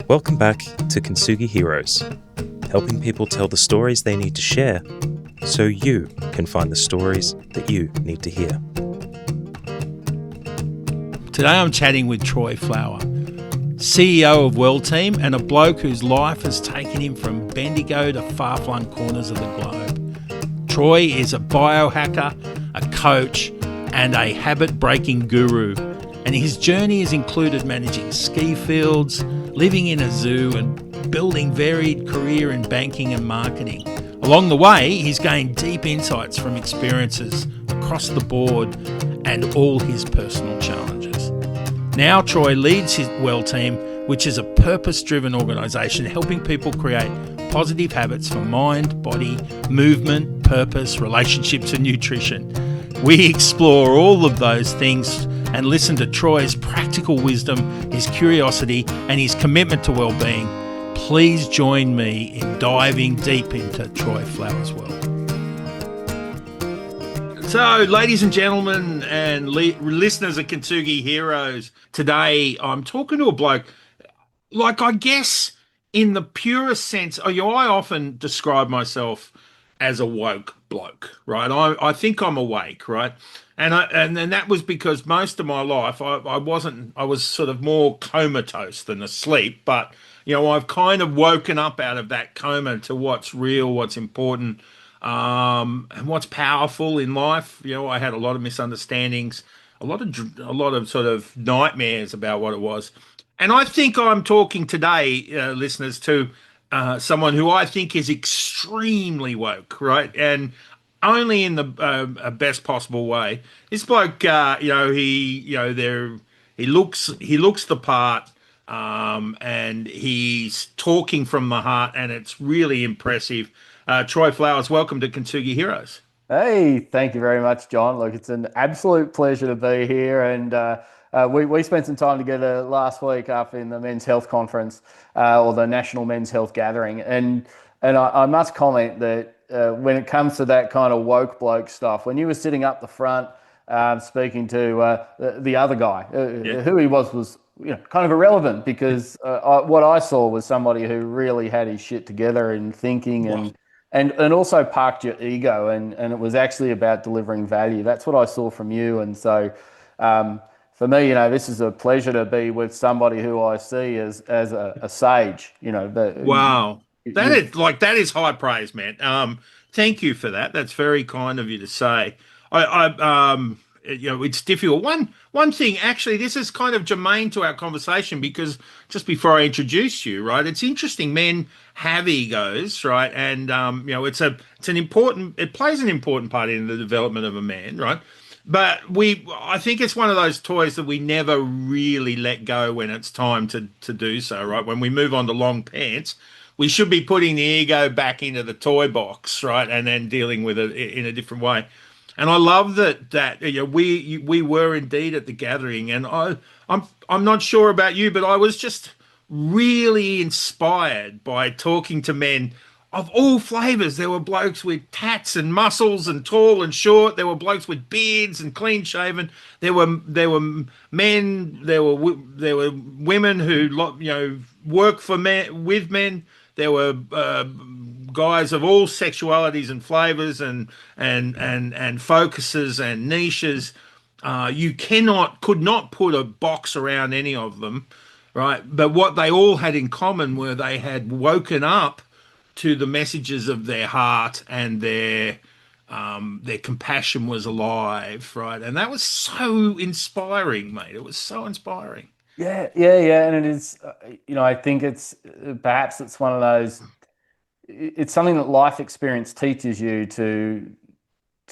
Welcome back to Kintsugi Heroes, helping people tell the stories they need to share so you can find the stories that you need to hear. Today I'm chatting with Troy Flower, CEO of Well Team and a bloke whose life has taken him from Bendigo to far-flung corners of the globe. Troy is a biohacker, a coach and a habit-breaking guru, and his journey has included managing ski fields, living in a zoo and building varied career in banking and marketing. Along the way, he's gained deep insights from experiences across the board and all his personal challenges. Now Troy leads his Well Team, which is a purpose-driven organisation helping people create positive habits for mind, body, movement, purpose, relationships and nutrition. We explore all of those things and listen to Troy's practical wisdom, his curiosity and his commitment to well-being. Please join me in diving deep into Troy Flower's world. So, ladies and gentlemen and listeners of Kintsugi Heroes, today I'm talking to a bloke, like I guess in the purest sense, I often describe myself as a woke bloke, right? I think I'm awake, right? And then that was because most of my life I was sort of more comatose than asleep, but I've kind of woken up out of that coma to what's real, what's important, and what's powerful in life. I had a lot of misunderstandings, a lot of sort of nightmares about what it was. And I think I'm talking today, listeners, to someone who I think is extremely woke, right? And only in the best possible way. This bloke, he looks the part, and he's talking from the heart, and it's really impressive. Troy Flowers, welcome to Kintsugi Heroes. Hey, thank you very much, John. Look, it's an absolute pleasure to be here. And we spent some time together last week up in the Men's Health Conference, or the National Men's Health Gathering. And I must comment that when it comes to that kind of woke bloke stuff, when you were sitting up the front speaking to the other guy, who he was kind of irrelevant, because what I saw was somebody who really had his shit together in thinking and also parked your ego, and it was actually about delivering value. That's what I saw from you. And so for me, this is a pleasure to be with somebody who I see as a sage. Wow. That is high praise, man. Thank you for that. That's very kind of you to say. It's difficult. One thing, actually, this is kind of germane to our conversation, because just before I introduce you, right, it's interesting. Men have egos, right, and it plays an important part in the development of a man, right. But I think it's one of those toys that we never really let go when it's time to do so, right. When we move on to long pants, we should be putting the ego back into the toy box, right, and then dealing with it in a different way. And I love that we were indeed at the gathering, and I'm not sure about you, but I was just really inspired by talking to men of all flavors. There were blokes with tats and muscles and tall and short. There were blokes with beards and clean shaven. There were men. There were women who work for men with men. There were guys of all sexualities and flavors and focuses and niches. You could not put a box around any of them, right? But what they all had in common were they had woken up to the messages of their heart, and their compassion was alive, right? And that was so inspiring, mate. It was so inspiring. Yeah. And it is, I think it's one of those, it's something that life experience teaches you to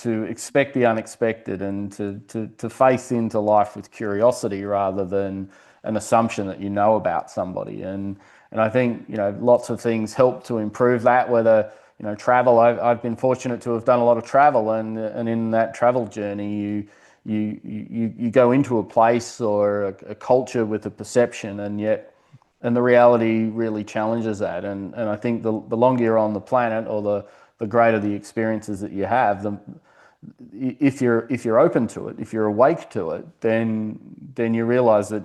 expect the unexpected, and to face into life with curiosity rather than an assumption that you know about somebody. And I think, lots of things help to improve that, whether, travel. I've been fortunate to have done a lot of travel, and in that travel journey, you go into a place or a culture with a perception, and the reality really challenges that. And I think the longer you're on the planet, or the greater the experiences that you have, if you're open to it, if you're awake to it, then you realize that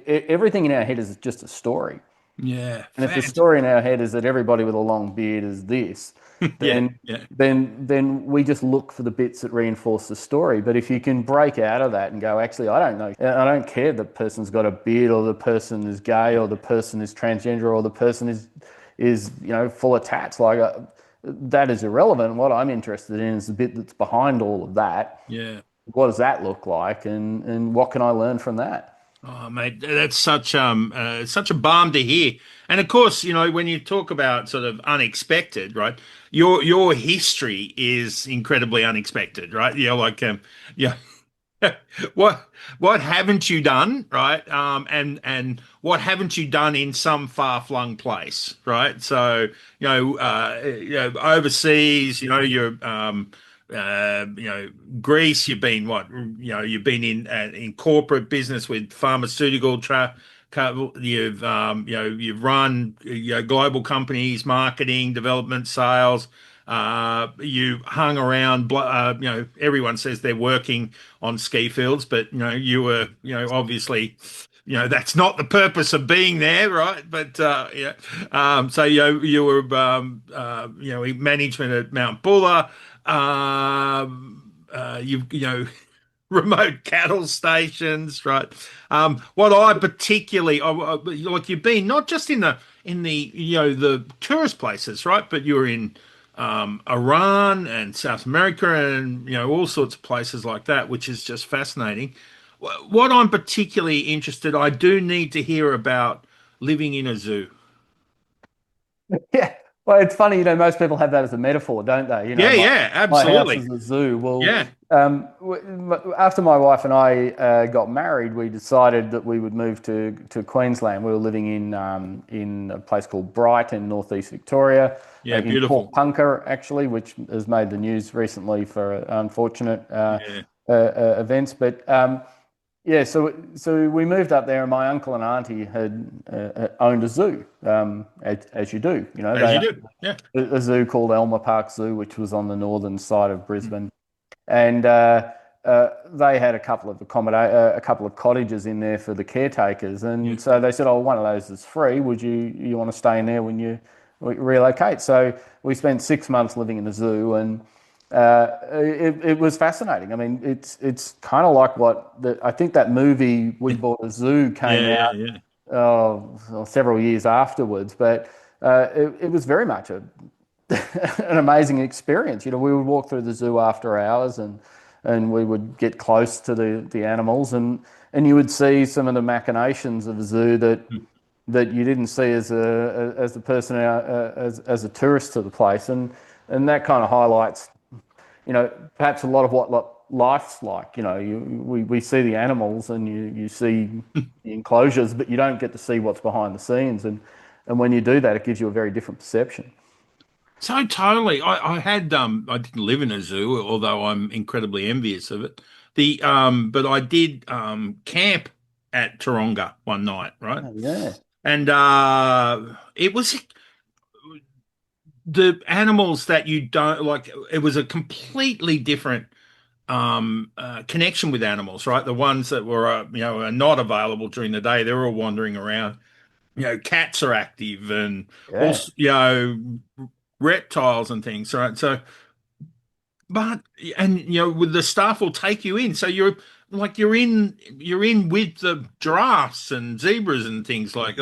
everything in our head is just a story. Yeah, And if the fat. story in our head is that everybody with a long beard is this, Yeah, then yeah, then we just look for the bits that reinforce the story. But if you can break out of that and go, actually, I don't know, I don't care the person's got a beard or the person is gay or the person is transgender or the person is full of tats, like that is irrelevant. What I'm interested in is the bit that's behind all of that. yeah. What does that look like, and what can I learn from that? Oh, mate, that's such a balm to hear. And of course, when you talk about sort of unexpected, right? Your history is incredibly unexpected, right? Yeah, what what haven't you done, right? And what haven't you done in some far-flung place, right? So, overseas, you're Greece. You've been what? You've been in corporate business with pharmaceutical you've run global companies, marketing, development, sales. You hung around. Everyone says they're working on ski fields, but you were, obviously, that's not the purpose of being there, right? But yeah, so you were, in management at Mount Buller. Remote cattle stations, right? What I particularly, like you've been not just in the the tourist places, right? But you were in Iran and South America and all sorts of places like that, which is just fascinating. What I'm particularly interested, I do need to hear about living in a zoo. Yeah. Well, it's funny, most people have that as a metaphor, don't they? Yeah, yeah, My house absolutely. is a zoo. Well, Yeah, after my wife and I got married, we decided that we would move to Queensland. We were living in a place called Bright in northeast Victoria, yeah, in Port beautiful. Punker, actually, which has made the news recently for unfortunate Yeah, events. But yeah, so we moved up there, and my uncle and auntie had owned a zoo, as you do. as you They do. Yeah. owned a zoo called Elmer Park Zoo, which was on the northern side of Brisbane, and they had a couple of cottages in there for the caretakers, Yeah. and so they said, "Oh, one of those is free. Would you want to stay in there when you relocate?" So we spent 6 months living in the zoo, and it was fascinating. I mean, it's kind of like I think that movie We Bought a Zoo came Yeah, yeah, out yeah. several years afterwards, but it was very much an amazing experience. We would walk through the zoo after hours, and we would get close to the animals, and you would see some of the machinations of the zoo that you didn't see as the person as a tourist to the place, and that kind of highlights perhaps a lot of what life's like. We see the animals and you see the enclosures, but you don't get to see what's behind the scenes, and when you do that, it gives you a very different perception. So totally. I didn't live in a zoo, although I'm incredibly envious of it. But I did camp at Taronga one night, right? Oh, yeah, And it was the animals that you don't like. It was a completely different connection with animals, right? The ones that were are not available during the day, they're all wandering around. Cats are active and yeah, also reptiles and things, right? So, but and with the staff will take you in, so you're in with the giraffes and zebras and things like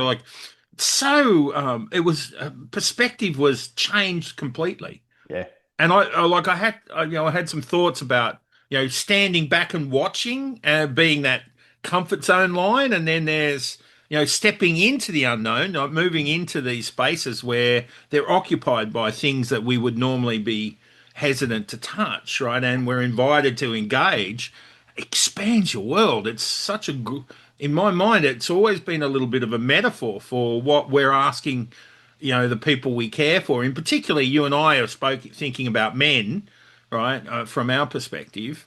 so. It was perspective was changed completely. yeah, And I had some thoughts about standing back and watching, being that comfort zone line, and then there's stepping into the unknown, like moving into these spaces where they're occupied by things that we would normally be hesitant to touch, right? And we're invited to engage. Expands your world. It's such a good. In my mind, it's always been a little bit of a metaphor for what we're asking the people we care for. In particular, you and I have thinking about men, right? From our perspective,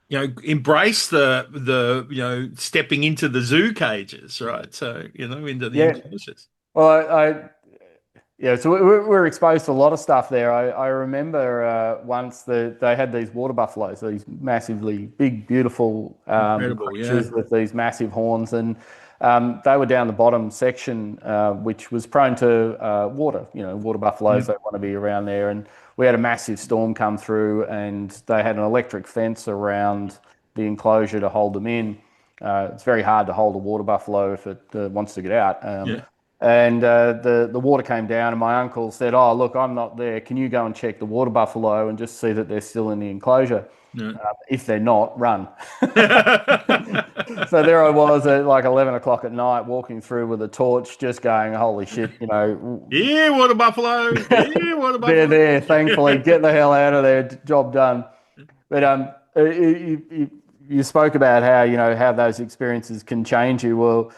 embrace the stepping into the zoo cages, right? So into the yeah. enclosures. Well, yeah, so we're exposed to a lot of stuff there. I remember once that they had these water buffaloes, these massively big, beautiful Incredible, yeah. creatures with these massive horns, and they were down the bottom section, which was prone to water. Water buffaloes, they want to be around there. And we had a massive storm come through, and they had an electric fence around the enclosure to hold them in. It's very hard to hold a water buffalo if it wants to get out. And the water came down, and my uncle said, "Oh, look, I'm not there. Can you go and check the water buffalo and just see that they're still in the enclosure? If they're not, run." So there I was at like 11 o'clock at night, walking through with a torch, just going, "Holy shit, Yeah, water buffalo. Yeah, water buffalo. They're there, thankfully. Get the hell out of there. Job done." But you spoke about how those experiences can change you. Well,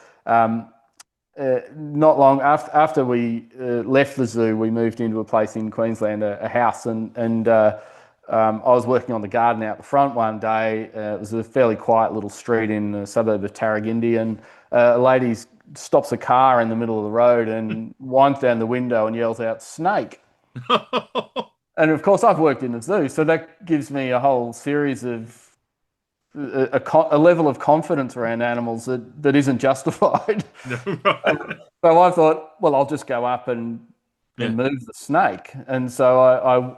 not long after we left the zoo, we moved into a place in Queensland, a house, and I was working on the garden out the front one day. It was a fairly quiet little street in the suburb of Tarragindi, and a lady stops a car in the middle of the road and winds down the window and yells out, "Snake!" And of course, I've worked in the zoo, so that gives me a whole series of a level of confidence around animals that isn't justified. So I thought, well, I'll just go up and move the snake. And so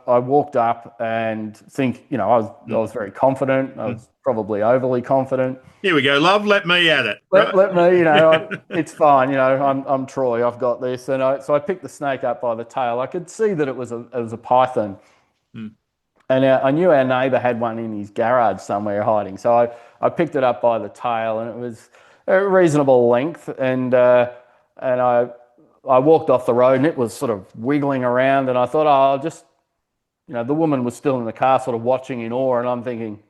I walked up and think, I was very confident. I was probably overly confident. Here we go, love. Let me at it. Let me, it's fine. I'm Troy. I've got this. And so I picked the snake up by the tail. I could see that it was a python. And I knew our neighbour had one in his garage somewhere hiding. So I picked it up by the tail, and it was a reasonable length. And I walked off the road, and it was sort of wiggling around. And I thought, I'll just, the woman was still in the car, sort of watching in awe. And I'm thinking,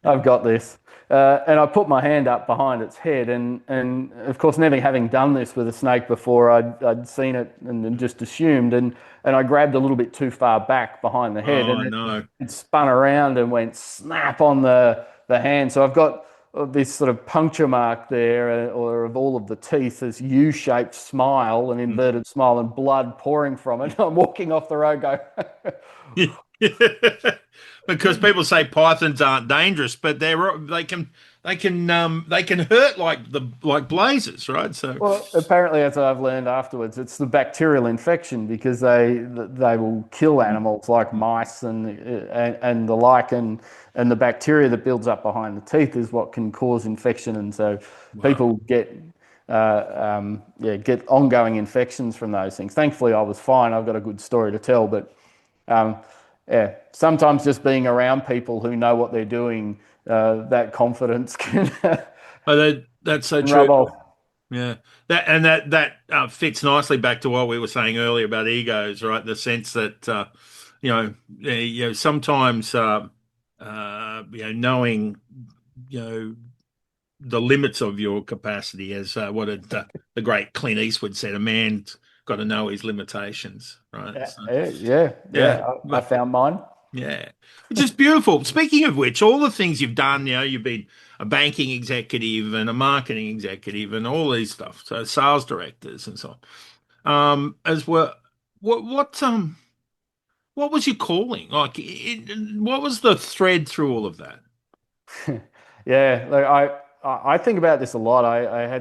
I've got this. And I put my hand up behind its head, and of course, never having done this with a snake before, I'd seen it and just assumed, and I grabbed a little bit too far back behind the head, it spun around and went snap on the hand. So I've got this sort of puncture mark there, or of all of the teeth, this U-shaped smile, an inverted smile, and blood pouring from it. I'm walking off the road going... Because people say pythons aren't dangerous, but they can hurt like blazes, right? So, well, apparently, as I've learned afterwards, it's the bacterial infection, because they will kill animals like mice and the like, and the bacteria that builds up behind the teeth is what can cause infection, and so people get ongoing infections from those things. Thankfully, I was fine. I've got a good story to tell, but. Sometimes just being around people who know what they're doing, that confidence can. That's so true. Yeah, that fits nicely back to what we were saying earlier about egos, right? The sense that sometimes knowing the limits of your capacity, as what the great Clint Eastwood said, a man's got to know his limitations, right? I found mine. Yeah, which is beautiful. Speaking of which, all the things you've done, you've been a banking executive and a marketing executive and all these stuff, so sales directors and so on. As well, what was your calling? Like, what was the thread through all of that? Yeah, like I think about this a lot. I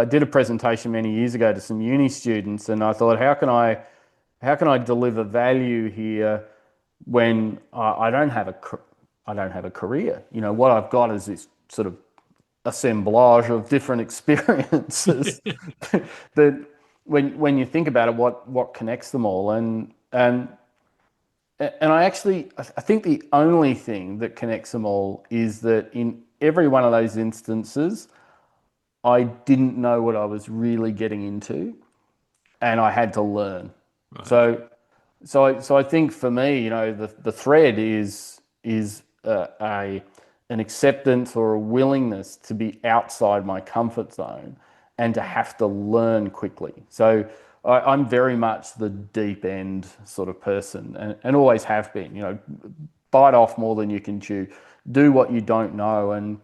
did a presentation many years ago to some uni students, and I thought, how can I deliver value here when I don't have a career? What I've got is this sort of assemblage of different experiences that when you think about it, what connects them all, and I think the only thing that connects them all is that in every one of those instances, I didn't know what I was really getting into, and I had to learn. Right. So I think for me, the thread is an acceptance or a willingness to be outside my comfort zone and to have to learn quickly. So I'm very much the deep end sort of person, and always have been. Bite off more than you can chew. Do what you don't know,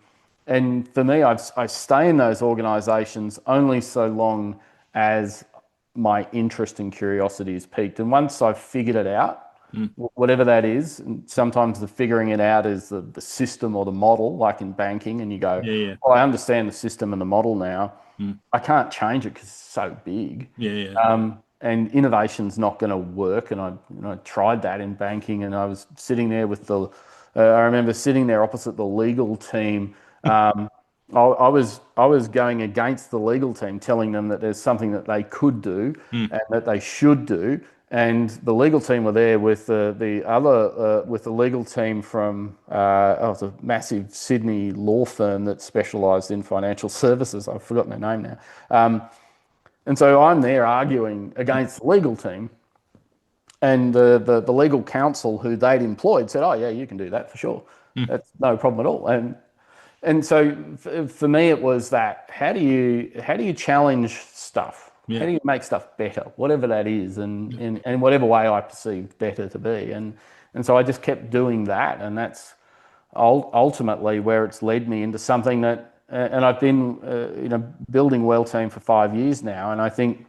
and for me, I stay in those organisations only so long as my interest and curiosity is piqued. And once I've figured it out, Mm. whatever that is. And sometimes the figuring it out is the system or the model, like in banking, and you go, Yeah, yeah. oh, I understand the system and the model now. Mm. I can't change it because it's so big. Yeah, yeah. And innovation's not going to work. And I tried that in banking, and I was sitting there with I remember sitting there opposite the legal team. I was going against the legal team, telling them that there's something that they could do Mm. and that they should do. And the legal team were there with the legal team from it was a massive Sydney law firm that specialised in financial services. I've forgotten their name now. And so I'm there arguing against the legal team, and the legal counsel who they'd employed said, "Oh yeah, you can do that for sure. Mm. That's no problem at all." And so for me, it was that how do you challenge stuff? Yeah. How do you make stuff better, whatever that is, and in whatever way I perceive better to be? And so I just kept doing that, and that's ultimately where it's led me into something that. And I've been building Well Team for 5 years now, and I think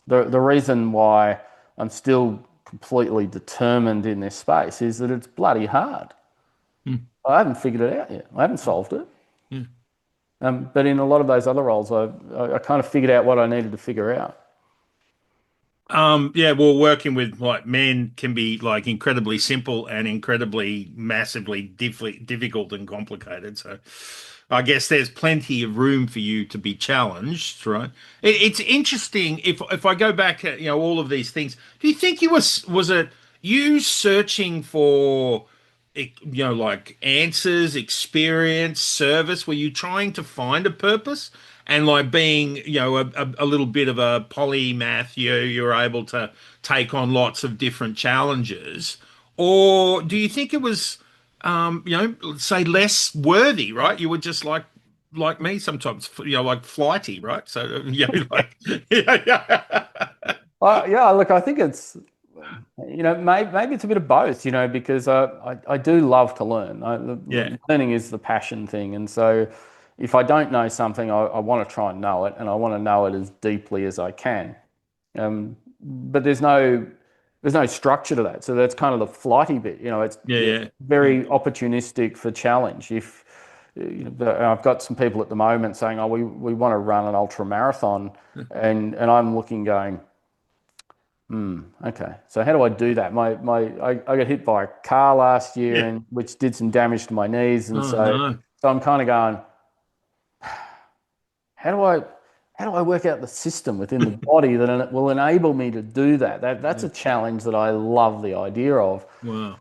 the reason why I'm still completely determined in this space is that it's bloody hard. Mm. I haven't figured it out yet. I haven't solved it. Yeah. But in a lot of those other roles, I kind of figured out what I needed to figure out. Yeah, well, working with like men can be like incredibly simple and incredibly massively difficult and complicated. So I guess there's plenty of room for you to be challenged, right? It's interesting if I go back at all of these things. Do you think was it you searching for like answers, experience, service? Were you trying to find a purpose? And like being, a little bit of a polymath, you're able to take on lots of different challenges. Or do you think it was, say less worthy, right? You were just like me sometimes, like flighty, right? So, like, yeah. Yeah, look, I think it's, maybe it's a bit of both, because I do love to learn. Yeah. Learning is the passion thing. And so if I don't know something, I want to try and know it, and I want to know it as deeply as I can. But there's no structure to that. So that's kind of the flighty bit. It's Yeah, yeah. very opportunistic for challenge. If I've got some people at the moment saying, "Oh, we want to run an ultra marathon," and I'm looking, going, okay. So how do I do that? I got hit by a car last year, Yeah. and which did some damage to my knees, and Oh, so no. so I'm kind of going, how do I work out the system within the body that it will enable me to do that? That's Yeah. a challenge that I love the idea of. Wow.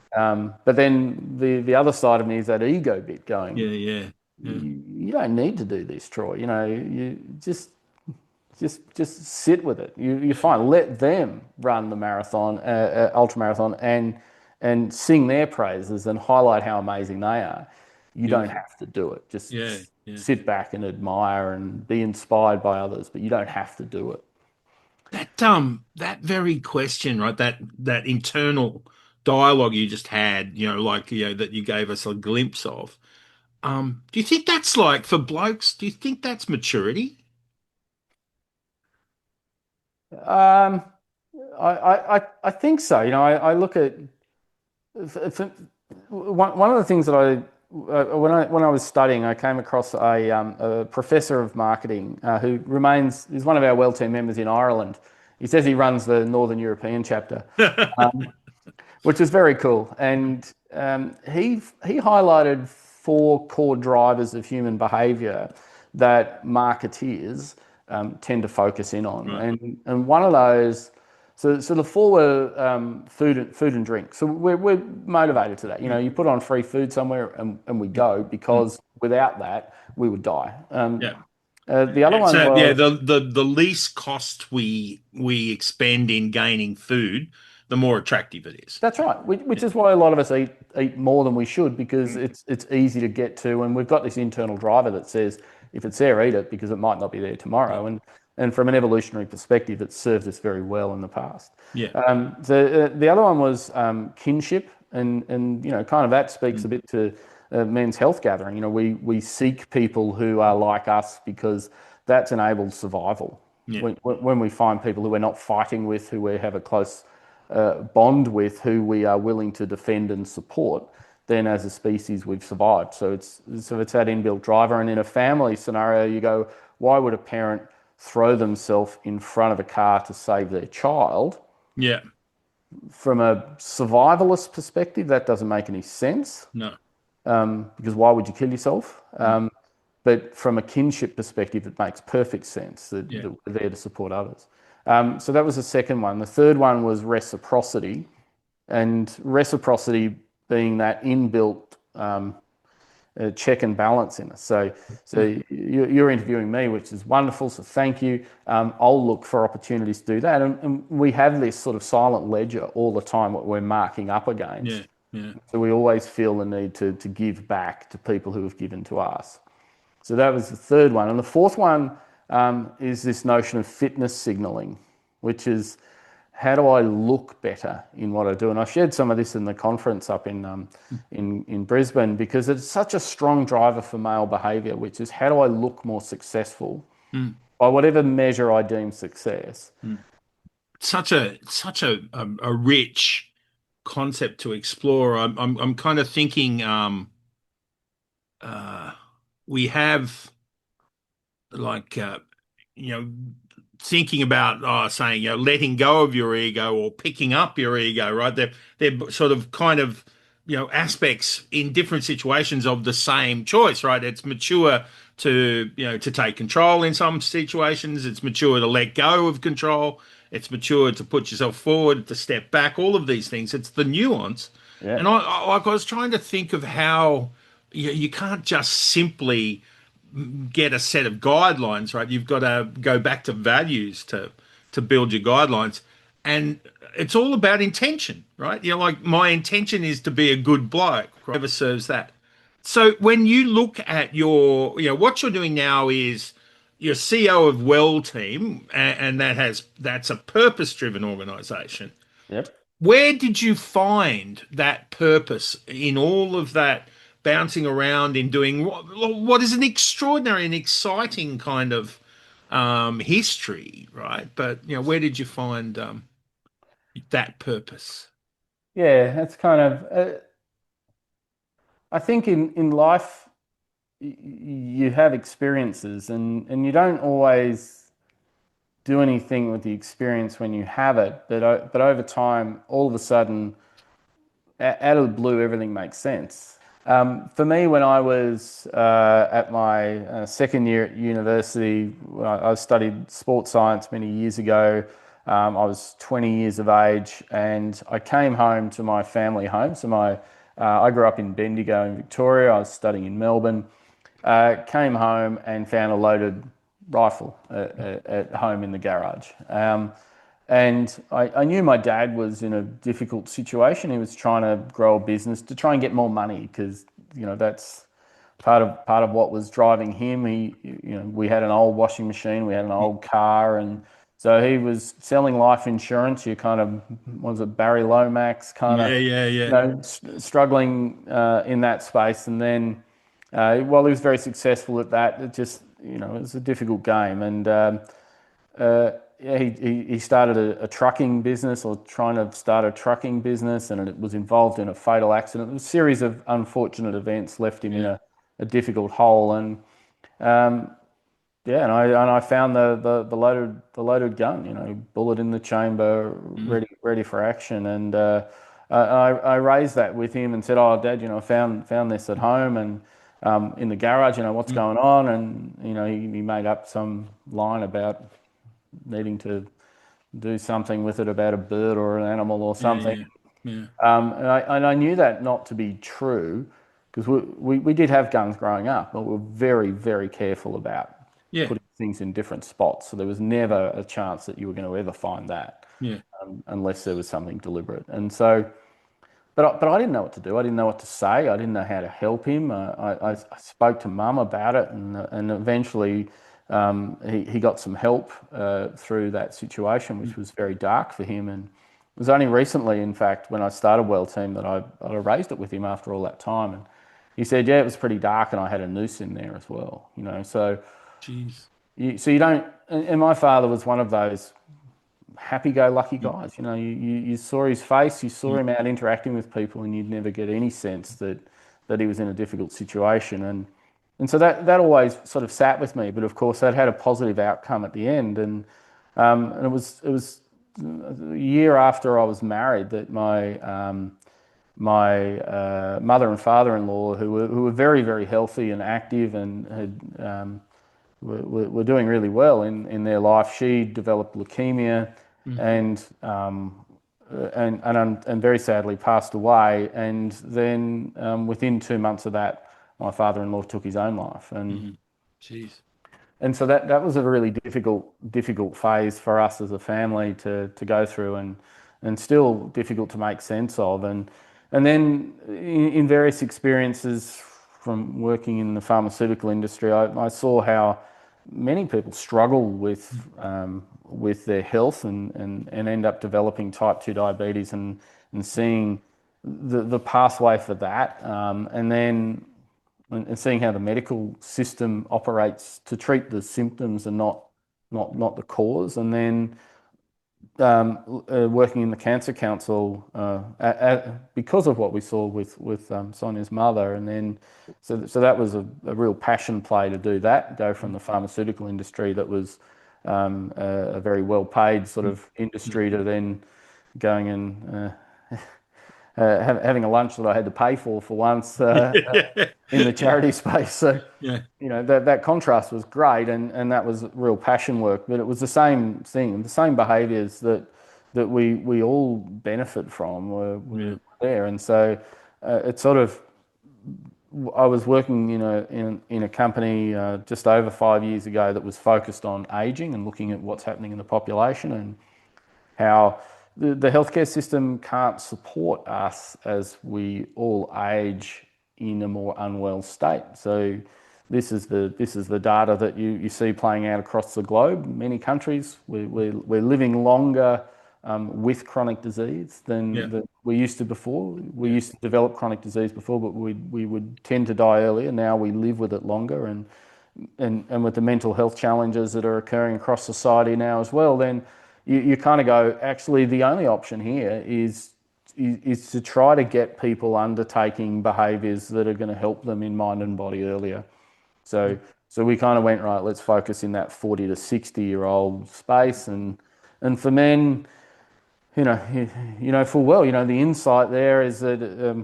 But then the other side of me is that ego bit going, Yeah, yeah. Yeah. you don't need to do this, Troy. You just sit with it. You fine. Let them run the marathon, ultra marathon, and sing their praises and highlight how amazing they are. You don't Beautiful. have to do it. Just Yeah, yeah. sit back and admire and be inspired by others, but you don't have to do it. That very question, right? That internal dialogue you just had, like that you gave us a glimpse of. Do you think that's like for blokes? Do you think that's maturity? Um, I think so. I look at one of the things that when I was studying, I came across a professor of marketing who is one of our Well Team members in Ireland. He says he runs the Northern European chapter, which is very cool. And he highlighted four core drivers of human behaviour that marketeers tend to focus in on, Right. and one of those. So the four were food and drink. So we're motivated to that. You put on free food somewhere and we go, because without that we would die. Yeah. The other one So yeah, was, the least cost we expend in gaining food, the more attractive it is. that's right, which is why a lot of us eat more than we should, because it's easy to get to, and we've got this internal driver that says if it's there, eat it, because it might not be there tomorrow. And from an evolutionary perspective, it's served us very well in the past. Yeah. The other one was kinship, and kind of that speaks a bit to men's health gathering. We seek people who are like us, because that's enabled survival. Yeah. When we find people who we're not fighting with, who we have a close bond with, who we are willing to defend and support, then as a species we've survived. So it's that inbuilt driver. And in a family scenario, you go, why would a parent throw themselves in front of a car to save their child? Yeah. From a survivalist perspective, that doesn't make any sense, No. because why would you kill yourself? But from a kinship perspective, it makes perfect sense that, Yeah. that we're there to support others. So that was the second one. The third one was reciprocity, and reciprocity being that inbuilt check and balance in us. So you're interviewing me, which is wonderful. So thank you. I'll look for opportunities to do that, and we have this sort of silent ledger all the time what we're marking up against. Yeah. Yeah. So we always feel the need to give back to people who have given to us. So that was the third one, and the fourth one is this notion of fitness signaling, which is, how do I look better in what I do? And I shared some of this in the conference up in Brisbane, because it's such a strong driver for male behaviour, which is, how do I look more successful by whatever measure I deem success? Such a rich concept to explore. I'm kind of thinking we have like you know thinking about saying letting go of your ego or picking up your ego, right? They're sort of kind of aspects in different situations of the same choice, right? It's mature to take control in some situations. It's mature to let go of control. It's mature to put yourself forward, to step back. All of these things. It's the nuance. Yeah. And I was trying to think of how you can't just simply get a set of guidelines, right? You've got to go back to values to build your guidelines, and it's all about intention, right? Like, my intention is to be a good bloke. Whoever serves that. So when you look at what you're doing now is you're CEO of Well Team, and that's a purpose-driven organization. Yep. Where did you find that purpose in all of that bouncing around in doing what is an extraordinary and exciting kind of history, right? But where did you find that purpose? Yeah, that's kind of. I think in life you have experiences, and you don't always do anything with the experience when you have it, but over time, all of a sudden, out of the blue, everything makes sense. For me, when I was at my second year at university, I studied sports science many years ago. I was 20 years of age, and I came home to my family home. So I grew up in Bendigo in Victoria. I was studying in Melbourne. Came home and found a loaded rifle at home in the garage. And I knew my dad was in a difficult situation. He was trying to grow a business to try and get more money, because that's part of what was driving him. We had an old washing machine, we had an old car, and so he was selling life insurance. You kind of, was it Barry Lomax kind of, Yeah. struggling in that space. And then while he was very successful at that, it just it was a difficult game. And yeah, he started a trucking business, or trying to start a trucking business, and it was involved in a fatal accident. A series of unfortunate events left him in a difficult hole. And I found the loaded gun, bullet in the chamber, ready for action. And I raised that with him and said, "Oh, Dad, I found this at home and in the garage. What's going on?" And he made up some line about needing to do something with it, about a bird or an animal or something. Yeah. And I knew that not to be true, because we did have guns growing up, but we were very, very careful about Yeah. putting things in different spots. So there was never a chance that you were going to ever find that, Yeah. unless there was something deliberate. And so, but I didn't know what to do. I didn't know what to say. I didn't know how to help him. I spoke to Mum about it, and eventually he got some help through that situation, which was very dark for him. And it was only recently, in fact, when I started Well Team, that I raised it with him after all that time. And he said, "Yeah, it was pretty dark, and I had a noose in there as well." So Jeez. you don't. And my father was one of those happy-go-lucky guys. You saw his face, you saw him out interacting with people, and you'd never get any sense that he was in a difficult situation. And so that always sort of sat with me. But of course, that had a positive outcome at the end. And it was a year after I was married that my mother and father-in-law, who were very, very healthy and active and were doing really well in their life. She developed leukemia and very sadly passed away. And then within 2 months of that, my father-in-law took his own life. Jeez. And so that was a really difficult phase for us as a family to go through, and still difficult to make sense of. And then in various experiences from working in the pharmaceutical industry, I saw how many people struggle with their health and end up developing type 2 diabetes, and seeing the pathway for that, and seeing how the medical system operates to treat the symptoms and not the cause. And then working in the Cancer Council because of what we saw with Sonia's mother. And then so that was a real passion play to do that, go from the pharmaceutical industry that was a very well paid sort of industry to then going and having a lunch that I had to pay for once in the charity space. So that contrast was great, and that was real passion work. But it was the same thing, the same behaviours that we all benefit from were there. And so it sort of, I was working in a company just over 5 years ago that was focused on aging and looking at what's happening in the population, and how the healthcare system can't support us as we all age in a more unwell state. So this is the data that you see playing out across the globe. Many countries, we're living longer with chronic disease than we used to before. We used to develop chronic disease before, but we would tend to die earlier. Now we live with it longer, and with the mental health challenges that are occurring across society now as well, then you kind of go, actually, the only option here is to try to get people undertaking behaviours that are going to help them in mind and body earlier. So we kind of went, right, let's focus in that 40 to 60-year-old space. And for men, you know full well, the insight there is that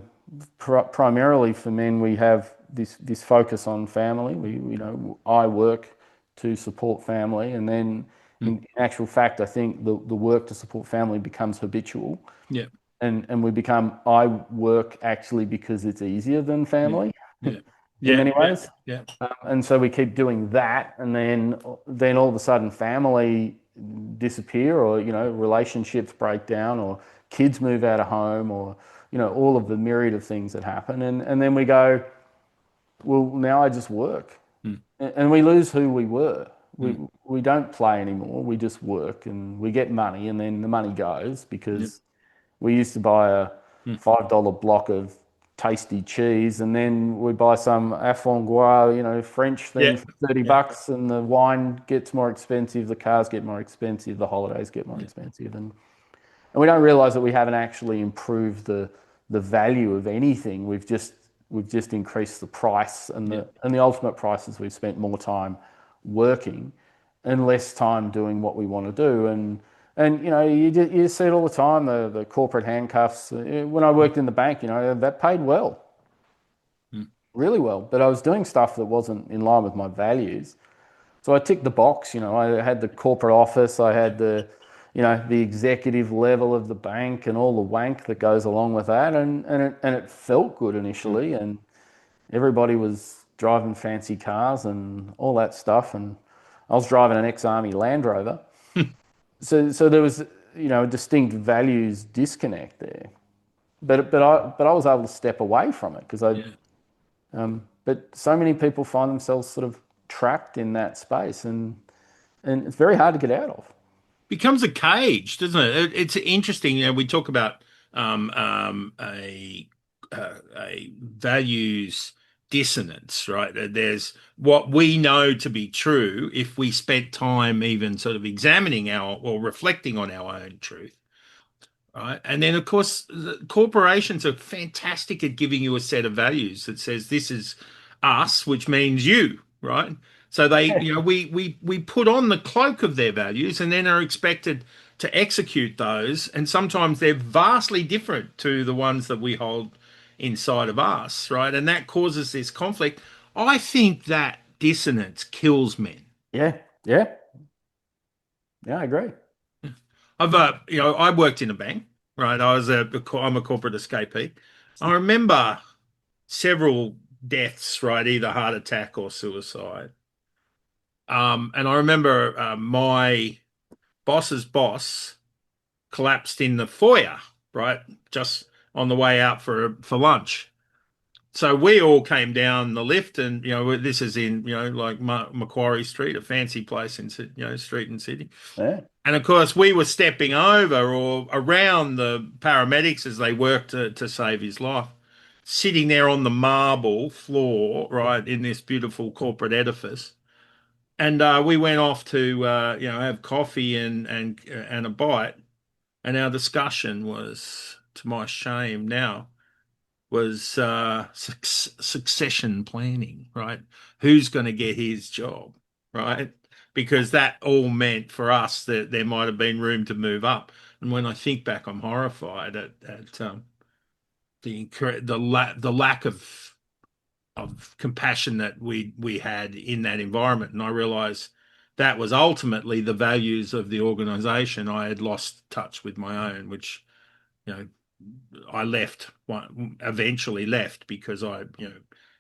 primarily for men, we have this focus on family. I work to support family, and then in actual fact, I think the work to support family becomes habitual. Yeah. And we become, I work actually because it's easier than family in many ways. Yeah. And so we keep doing that, and then all of a sudden family disappear, or relationships break down, or kids move out of home, or all of the myriad of things that happen. And then we go, well, now I just work. And we lose who we were. We don't play anymore. We just work, and we get money, and then the money goes, because we used to buy a $5 block of tasty cheese, and then we buy some Afangua, French thing for $30, and the wine gets more expensive, the cars get more expensive, the holidays get more expensive, and we don't realize that we haven't actually improved the value of anything. We've just increased the price, and the ultimate price is we've spent more time working and less time doing what we want to do. And you see it all the time, the corporate handcuffs. When I worked in the bank, that paid well, really well, but I was doing stuff that wasn't in line with my values. So I ticked the box. I had the corporate office, I had the executive level of the bank, and all the wank that goes along with that, and it felt good initially, and everybody was driving fancy cars and all that stuff, and I was driving an ex-army Land Rover. So there was a distinct values disconnect there, but I was able to step away from it, because but so many people find themselves sort of trapped in that space, and it's very hard to get out of. Becomes a cage, doesn't it? It's interesting. We talk about a values dissonance, right? There's what we know to be true if we spent time even sort of examining our or reflecting on our own truth, right? And then, of course, the corporations are fantastic at giving you a set of values that says this is us, which means you, right? So they, we put on the cloak of their values and then are expected to execute those. And sometimes they're vastly different to the ones that we hold inside of us, right? And that causes this conflict. I think that dissonance kills men. Yeah, yeah, yeah. I agree. I worked in a bank, right? I'm a corporate escapee. I remember several deaths, right? Either heart attack or suicide. And I remember my boss's boss collapsed in the foyer, right? Just on the way out for lunch. So we all came down the lift, and this is in like Macquarie Street, a fancy place in street in Sydney. Yeah, And of course, we were stepping over or around the paramedics as they worked to save his life, sitting there on the marble floor, right, in this beautiful corporate edifice. And we went off to have coffee and a bite. And our discussion was, to my shame now, was succession planning, right? Who's going to get his job, right? Because that all meant for us that there might have been room to move up. And when I think back, I'm horrified at the lack of compassion that we had in that environment. And I realized that was ultimately the values of the organization. I had lost touch with my own, which you know I eventually left because I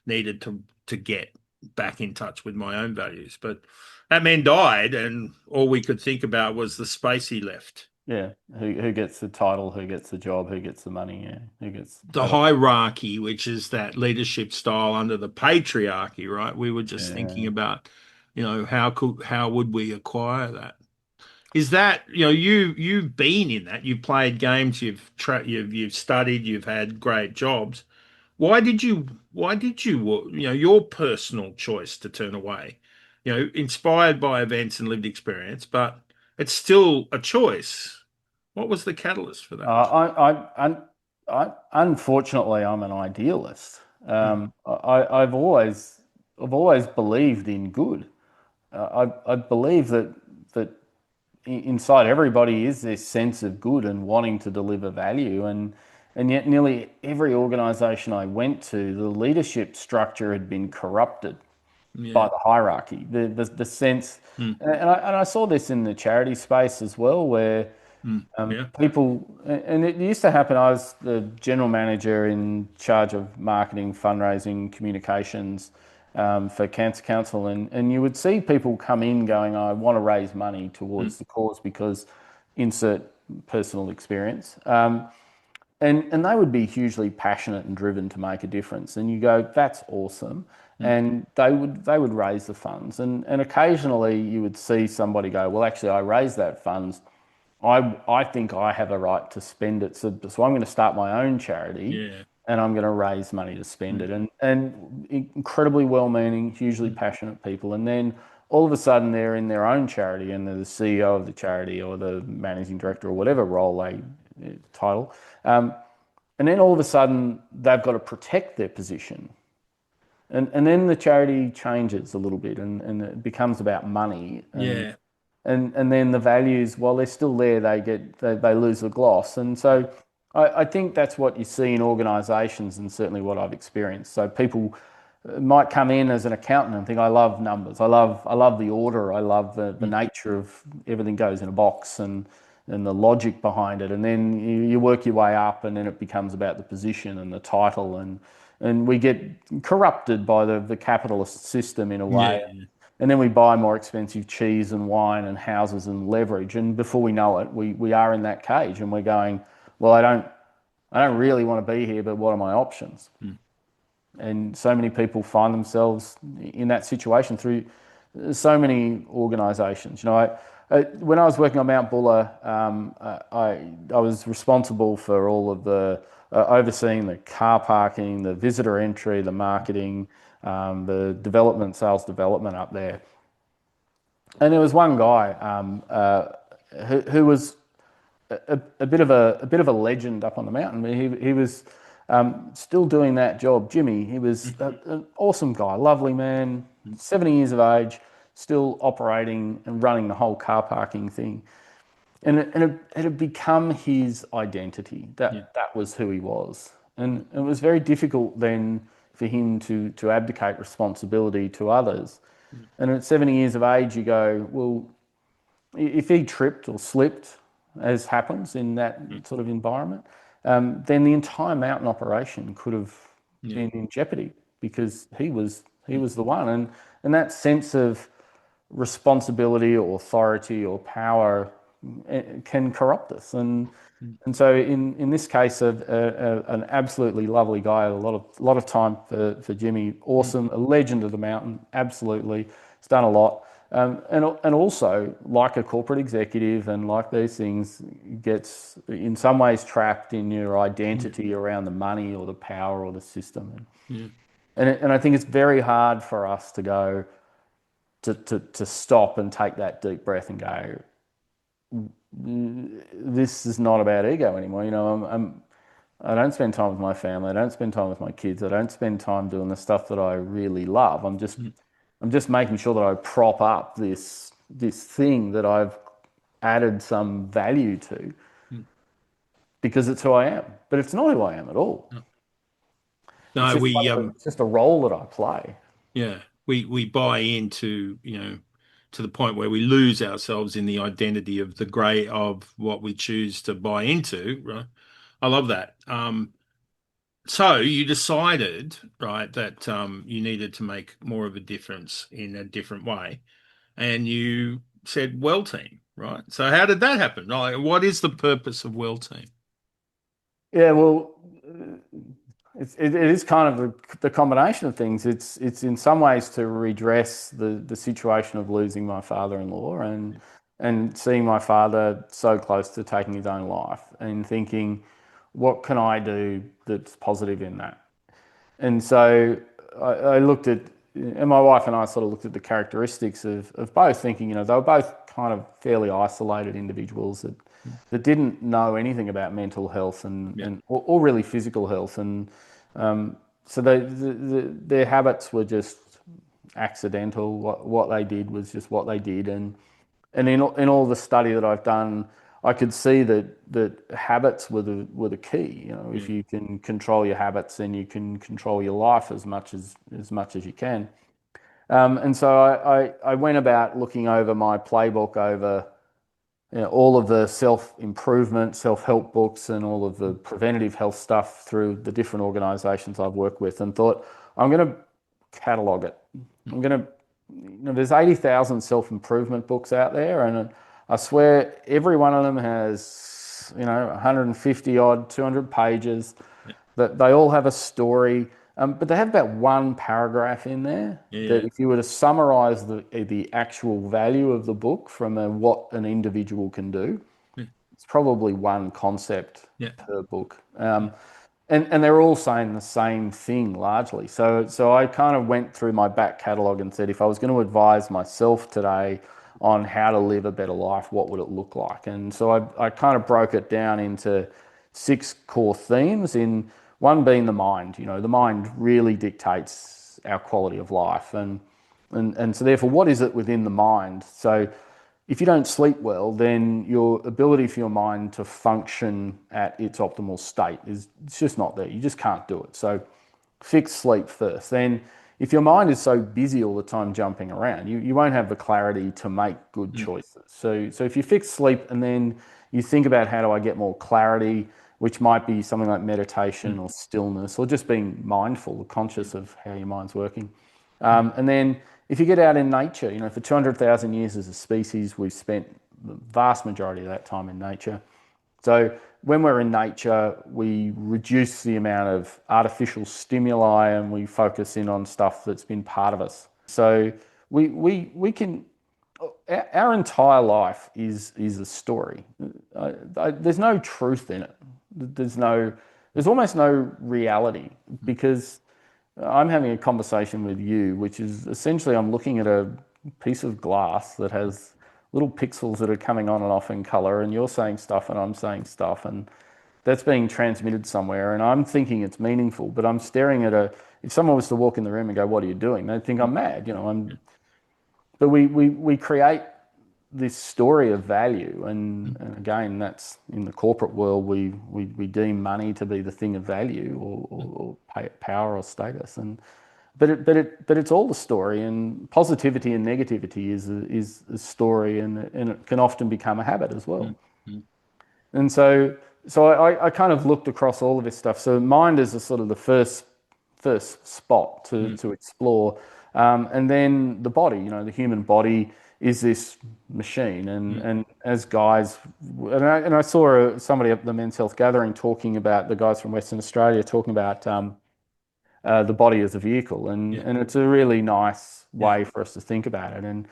needed to get back in touch with my own values. But that man died, and all we could think about was the space he left. yeah. Who gets the title? Who gets the job? Who gets the money? Yeah, who gets The hierarchy, which is that leadership style under the patriarchy, right? We were just thinking yeah. about, how would we acquire that? Is that you've been in that, you've played games, you've studied, you've had great jobs. Why did you your personal choice to turn away? Inspired by events and lived experience, but it's still a choice. What was the catalyst for that? Unfortunately, I'm an idealist. Mm, I've always believed in good. I believe that inside everybody is this sense of good and wanting to deliver value, and yet nearly every organisation I went to, the leadership structure had been corrupted by yeah. the hierarchy. The sense, Mm, and I saw this in the charity space as well, where yeah. people, and it used to happen. I was the general manager in charge of marketing, fundraising, communications for Cancer Council, and you would see people come in going, "I want to raise money Mm, towards the cause because insert personal experience." And they would be hugely passionate and driven to make a difference. And you go, "That's awesome." mm, And they would raise the funds. And occasionally you would see somebody go, "Well, actually, I raised that funds. I think I have a right to spend it. So I'm going to start my own charity yeah. and I'm going to raise money to spend Mm, it." And incredibly well-meaning, hugely mm, passionate people. And then all of a sudden they're in their own charity and they're the CEO of the charity or the managing director or whatever role title. And then all of a sudden they've got to protect their position. And then the charity changes a little bit and it becomes about money yeah. and then the values, while they're still there, they lose the gloss. And so I think that's what you see in organisations and certainly what I've experienced. So people might come in as an accountant and think, "I love numbers. I love the order. I love the Mm, nature of everything goes in a box and the logic behind it." And then you work your way up, and then it becomes about the position and the title, and we get corrupted by the capitalist system in a way. yeah. And then we buy more expensive cheese and wine and houses and leverage. And before we know it, we are in that cage and we're going, "Well, I don't really want to be here, but what are my options?" Mm, And so many people find themselves in that situation through so many organisations. When I was working on Mount Buller, I was responsible for all of the overseeing the car parking, the visitor entry, the marketing, the development, sales development up there. And there was one guy who was a bit of a legend up on the mountain. He was still doing that job. Jimmy, he was an awesome guy, lovely man, 70 years of age, still operating and running the whole car parking thing. And it had become his identity. That was who he was. And it was very difficult then for him to abdicate responsibility to others. And at 70 years of age, you go, well, if he tripped or slipped, as happens in that sort of environment, then the entire mountain operation could have been in jeopardy, because he was the one. And that sense of responsibility or authority or power can corrupt us. And so in this case, an absolutely lovely guy, a lot of time for Jimmy, awesome, a legend of the mountain, absolutely, he's done a lot. And also, like a corporate executive and like these things, gets in some ways trapped in your identity around the money or the power or the system. And I think it's very hard for us to go to stop and take that deep breath and go, this is not about ego anymore. You know, I don't spend time with my family. I don't spend time with my kids. I don't spend time doing the stuff that I really love. I'm just making sure that I prop up this thing that I've added some value to, because it's who I am. But it's not who I am at all. No, it's just a role that I play. Yeah, we buy into, to the point where we lose ourselves in the identity of the grey of what we choose to buy into, right? I love that. So you decided, right, that you needed to make more of a difference in a different way, and you said Well Team, right? So how did that happen? Like, what is the purpose of Well Team? Yeah, well, it is kind of the combination of things. It's in some ways to redress the situation of losing my father-in-law and seeing my father so close to taking his own life, and thinking, what can I do that's positive in that? And so I looked at, and my wife and I sort of looked at the characteristics of both, thinking, they were both kind of fairly isolated individuals that didn't know anything about mental health or really physical health. And so their habits were just accidental. What they did was just what they did. And in all the study that I've done, I could see that habits were the key. If you can control your habits, then you can control your life as much as you can. And so I went about looking over my playbook, over all of the self-improvement, self-help books, and all of the preventative health stuff through the different organisations I've worked with, and thought, I'm going to catalogue it. I'm going to, there's 80,000 self-improvement books out there, and I swear every one of them has, 150 odd, 200 pages. That they all have a story, but they have about one paragraph in there that, if you were to summarise the actual value of the book from what an individual can do, it's probably one concept per book. And they're all saying the same thing largely. So I kind of went through my back catalogue and said, if I was going to advise myself today on how to live a better life, what would it look like? And so I kind of broke it down into 6 core themes, in one being the mind. The mind really dictates our quality of life. And so therefore, what is it within the mind? So if you don't sleep well, then your ability for your mind to function at its optimal state it's just not there. You just can't do it. So fix sleep first. Then if your mind is so busy all the time jumping around, you won't have the clarity to make good choices. So if you fix sleep, and then you think about, how do I get more clarity, which might be something like meditation or stillness, or just being mindful or conscious of how your mind's working. And then if you get out in nature, for 200,000 years as a species, we've spent the vast majority of that time in nature. So when we're in nature, we reduce the amount of artificial stimuli, and we focus in on stuff that's been part of us. So we can, our entire life is a story. There's no truth in it. There's no there's almost no reality, because I'm having a conversation with you, which is essentially I'm looking at a piece of glass that has little pixels that are coming on and off in color, and you're saying stuff and I'm saying stuff, and that's being transmitted somewhere, and I'm thinking it's meaningful, but I'm staring at if someone was to walk in the room and go, "What are you doing?" They'd think I'm mad, but we create this story of value, and again, that's in the corporate world, we deem money to be the thing of value, or power or status, but it's all the story, and positivity and negativity is a story, and it can often become a habit as well. And so I kind of looked across all of this stuff. So mind is a sort of the first spot to explore, and then the body. The human body is this machine, and as guys, and I saw somebody at the Men's Health Gathering talking about, the guys from Western Australia talking about the body as a vehicle, and it's a really nice way for us to think about it, and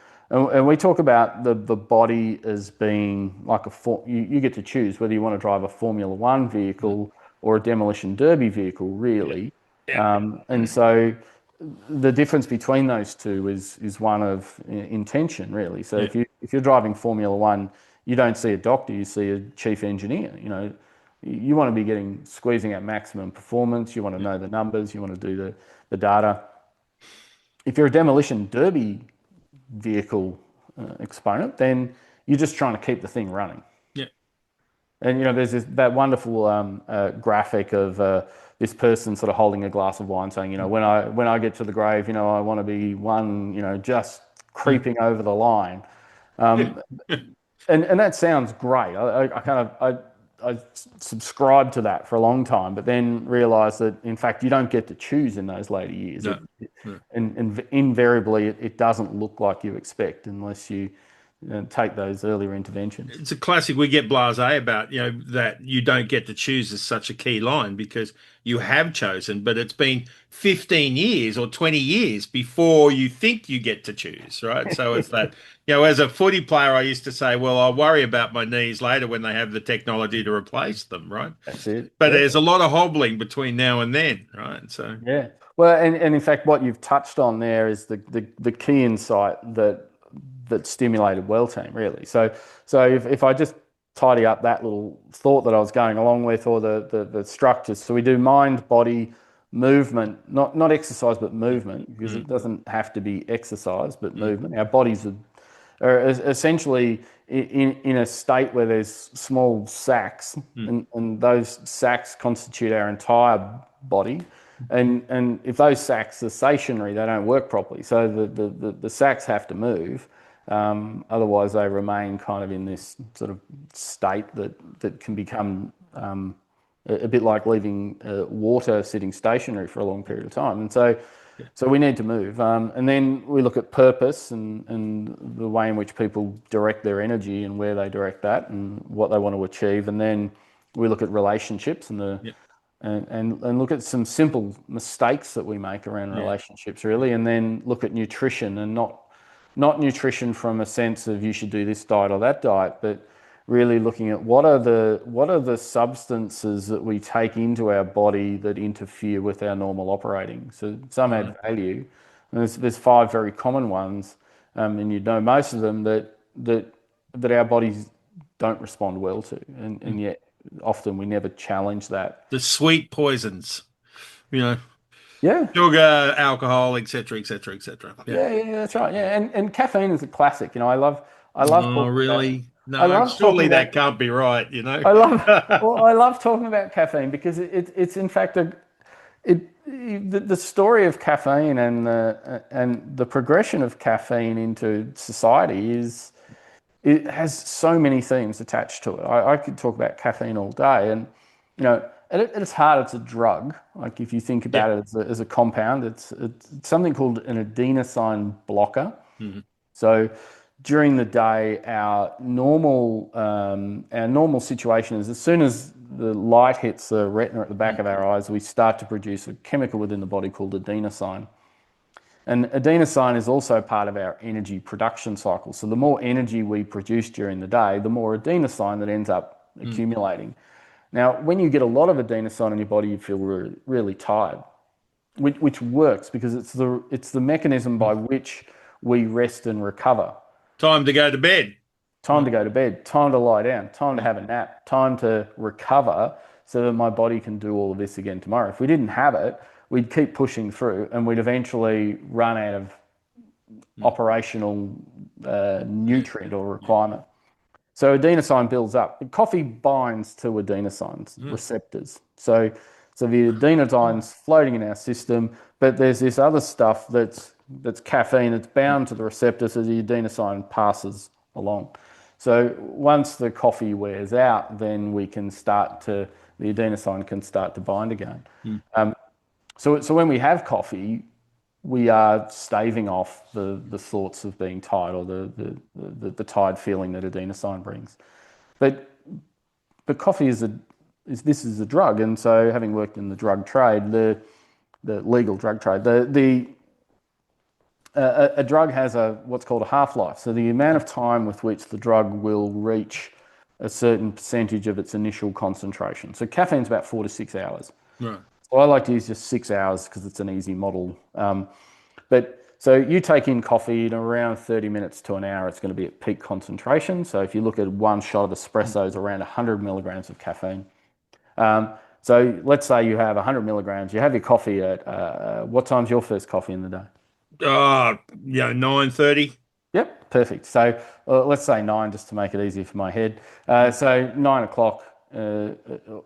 we talk about the body as being like you get to choose whether you want to drive a Formula One vehicle or a demolition derby vehicle, really. And so the difference between those two is one of intention, really. So if you're driving Formula One, you don't see a doctor, you see a chief engineer. You want to be squeezing out maximum performance. You want to know the numbers. You want to do the data. If you're a demolition derby vehicle exponent, then you're just trying to keep the thing running. And there's that wonderful graphic of this person sort of holding a glass of wine, saying, when I get to the grave, I want to be one, just creeping over the line. And that sounds great. I subscribed to that for a long time, but then realised that, in fact, you don't get to choose in those later years. And invariably, it doesn't look like you expect unless you take those earlier interventions. It's a classic. We get blasé about, that you don't get to choose is such a key line, because you have chosen, but it's been 15 years or 20 years before you think you get to choose, right? So it's that, as a footy player, I used to say, well, I'll worry about my knees later when they have the technology to replace them, right? That's it. But there's a lot of hobbling between now and then, right? So well, and in fact, what you've touched on there is the key insight that stimulated Wellteam, really. So if I just tidy up that little thought that I was going along with, or the structures. So we do mind, body, movement, not exercise, but movement, because it doesn't have to be exercise, but movement. Our bodies are essentially in a state where there's small sacs, and those sacs constitute our entire body. And if those sacs are stationary, they don't work properly. So the sacs have to move. Otherwise, they remain kind of in this sort of state that can become a bit like leaving water sitting stationary for a long period of time. And so we need to move. And then we look at purpose and the way in which people direct their energy and where they direct that and what they want to achieve. And then we look at relationships and look at some simple mistakes that we make around relationships, really. And then look at nutrition, and not nutrition from a sense of you should do this diet or that diet, but really looking at what are the substances that we take into our body that interfere with our normal operating. So some add value, and there's 5 very common ones, and most of them that our bodies don't respond well to, and yet often we never challenge that. The sweet poisons, Yeah. Sugar, alcohol, etc., etc., etc. Yeah, that's right. Yeah, and caffeine is a classic. I love. Oh, really? No, surely that can't be right. I love talking about caffeine, because it's in fact the story of caffeine and the progression of caffeine into society it has so many themes attached to it. I could talk about caffeine all day, and at its heart, it's a drug. Like, if you think about it as a compound, it's something called an adenosine blocker. So during the day, our normal situation is, as soon as the light hits the retina at the back of our eyes, we start to produce a chemical within the body called adenosine. And adenosine is also part of our energy production cycle. So the more energy we produce during the day, the more adenosine that ends up accumulating. Now, when you get a lot of adenosine in your body, you feel really, really tired, which works because it's the mechanism by which we rest and recover. Time to go to bed. Time to go to bed, time to lie down, time to have a nap, time to recover so that my body can do all of this again tomorrow. If we didn't have it, we'd keep pushing through and we'd eventually run out of operational nutrient or requirement. So adenosine builds up. Coffee binds to adenosine receptors. So the adenosine's floating in our system, but there's this other stuff that's caffeine that's bound to the receptor, so the adenosine passes along. So once the coffee wears out, then the adenosine can start to bind again. So when we have coffee, we are staving off the thoughts of being tired or the tired feeling that adenosine brings. But coffee is a drug, and so having worked in the drug trade, the legal drug trade, a drug has what's called a half-life. So the amount of time with which the drug will reach a certain percentage of its initial concentration. So caffeine's about 4 to 6 hours. Right. So I like to use just 6 hours because it's an easy model. But so you take in coffee in around 30 minutes to an hour, it's going to be at peak concentration. So if you look at one shot of espresso, it's around 100 milligrams of caffeine. So let's say you have 100 milligrams. You have your coffee at what time's your first coffee in the day? 9:30. Yep, perfect. So let's say 9 just to make it easier for my head. So 9 o'clock, or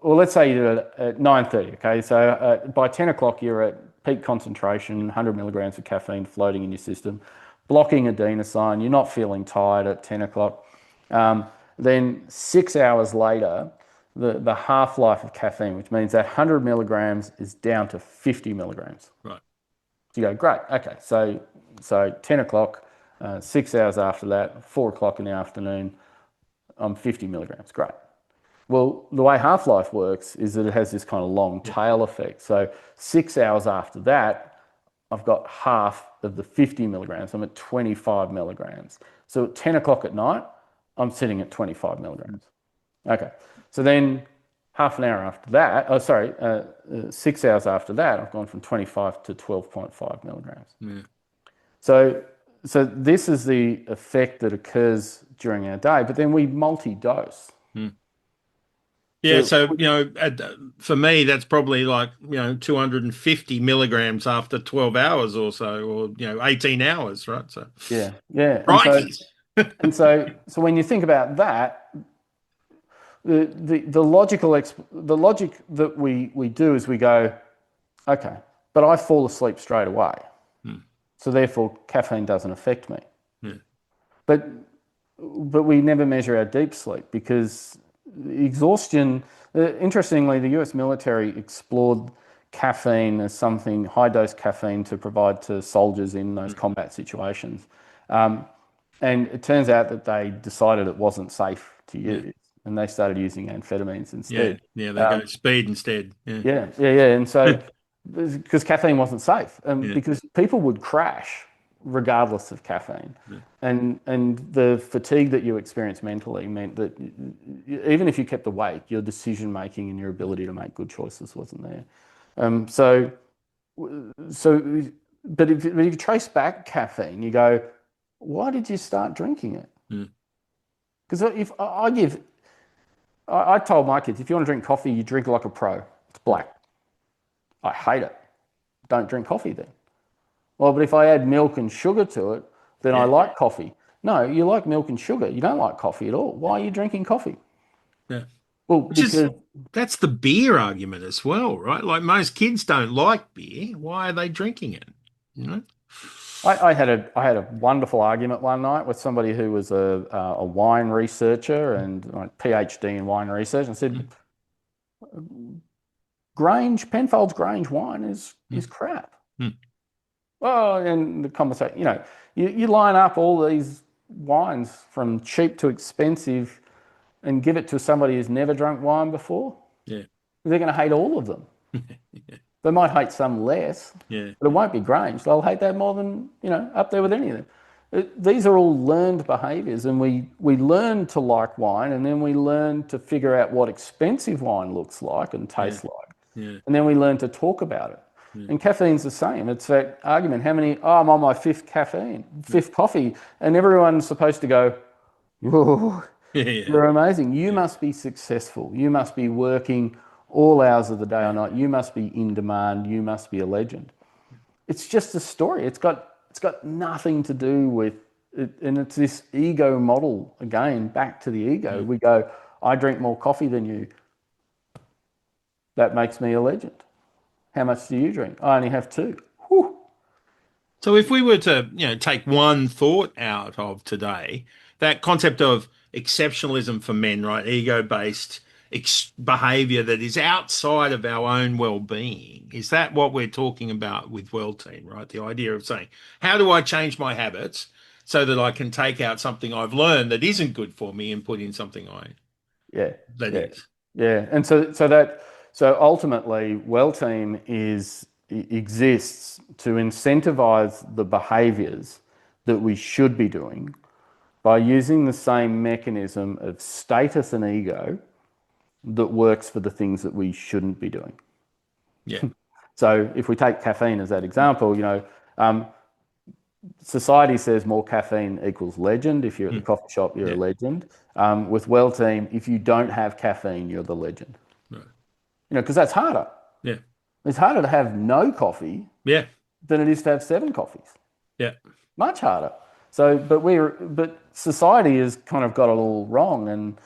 let's say you do it at 9:30. Okay, so by 10 o'clock you're at peak concentration, 100 milligrams of caffeine floating in your system, blocking adenosine. You're not feeling tired at 10 o'clock. Then 6 hours later, the half-life of caffeine, which means that 100 milligrams is down to 50 milligrams. Right. So you go, great, okay, so 10 o'clock, 6 hours after that, 4 o'clock in the afternoon, I'm 50 milligrams, great. Well, the way half-life works is that it has this kind of long tail effect. So 6 hours after that, I've got half of the 50 milligrams, I'm at 25 milligrams. So at 10 o'clock at night, I'm sitting at 25 milligrams. Okay, so then half an hour after that, 6 hours after that, I've gone from 25 to 12.5 milligrams. Yeah. So this is the effect that occurs during our day, but then we multi-dose. Yeah, so for me, that's probably like 250 milligrams after 12 hours or so, or 18 hours, right? So yeah. Right. And so when you think about that, the logic that we do is we go, okay, but I fall asleep straight away, so therefore caffeine doesn't affect me. Yeah. But we never measure our deep sleep because exhaustion. Interestingly, the US military explored caffeine as something, high dose caffeine, to provide to soldiers in those combat situations. And it turns out that they decided it wasn't safe to use, and they started using amphetamines instead. Yeah, they go speed instead. Yeah. And so, because caffeine wasn't safe, because people would crash regardless of caffeine. And the fatigue that you experience mentally meant that even if you kept awake, your decision making and your ability to make good choices wasn't there. But if you trace back caffeine, you go, why did you start drinking it? Because I told my kids, if you want to drink coffee, you drink like a pro. It's black. I hate it. Don't drink coffee then. Well, but if I add milk and sugar to it, then I like coffee. No, you like milk and sugar. You don't like coffee at all. Why are you drinking coffee? Yeah. Well, that's the beer argument as well, right? Like most kids don't like beer. Why are they drinking it? I had a wonderful argument one night with somebody who was a wine researcher and PhD in wine research, and said, Penfolds Grange wine is crap. Well, and the conversation, you line up all these wines from cheap to expensive and give it to somebody who's never drunk wine before. Yeah. They're going to hate all of them. They might hate some less, but it won't be Grange. They'll hate that more than, up there with any of them. These are all learned behaviors, and we learn to like wine, and then we learn to figure out what expensive wine looks like and Yeah. tastes like. Yeah. And then we learn to talk about it. Yeah. And caffeine's the same. It's that argument. How many? Oh, I'm on my fifth coffee, and everyone's supposed to go, "Whoa, Yeah. you're amazing. You must be successful. You must be working all hours of the day or night. You must be in demand. You must be a legend." It's just a story. It's got nothing to do with it, and it's this ego model again. Back to the ego. We go, "I drink more coffee than you. That makes me a legend. How much do you drink? I only have two." Whew. So if we were to, take one thought out of today, that concept of exceptionalism for men, right? Ego-based behavior that is outside of our own well-being. Is that what we're talking about with Well Team, right? The idea of saying, how do I change my habits so that I can take out something I've learned that isn't good for me and put in something Yeah, that yeah, is. yeah. And so ultimately, Well Team exists to incentivize the behaviors that we should be doing by using the same mechanism of status and ego that works for the things that we shouldn't be doing. Yeah. So if we take caffeine as that example, society says more caffeine equals legend. If you're at the coffee shop, you're a legend. With Well Team, if you don't have caffeine, you're the legend. Right. Because that's harder. Yeah. It's harder to have no coffee Yeah. than it is to have 7 coffees. Yeah. Much harder. So, but society has kind of got it all wrong. And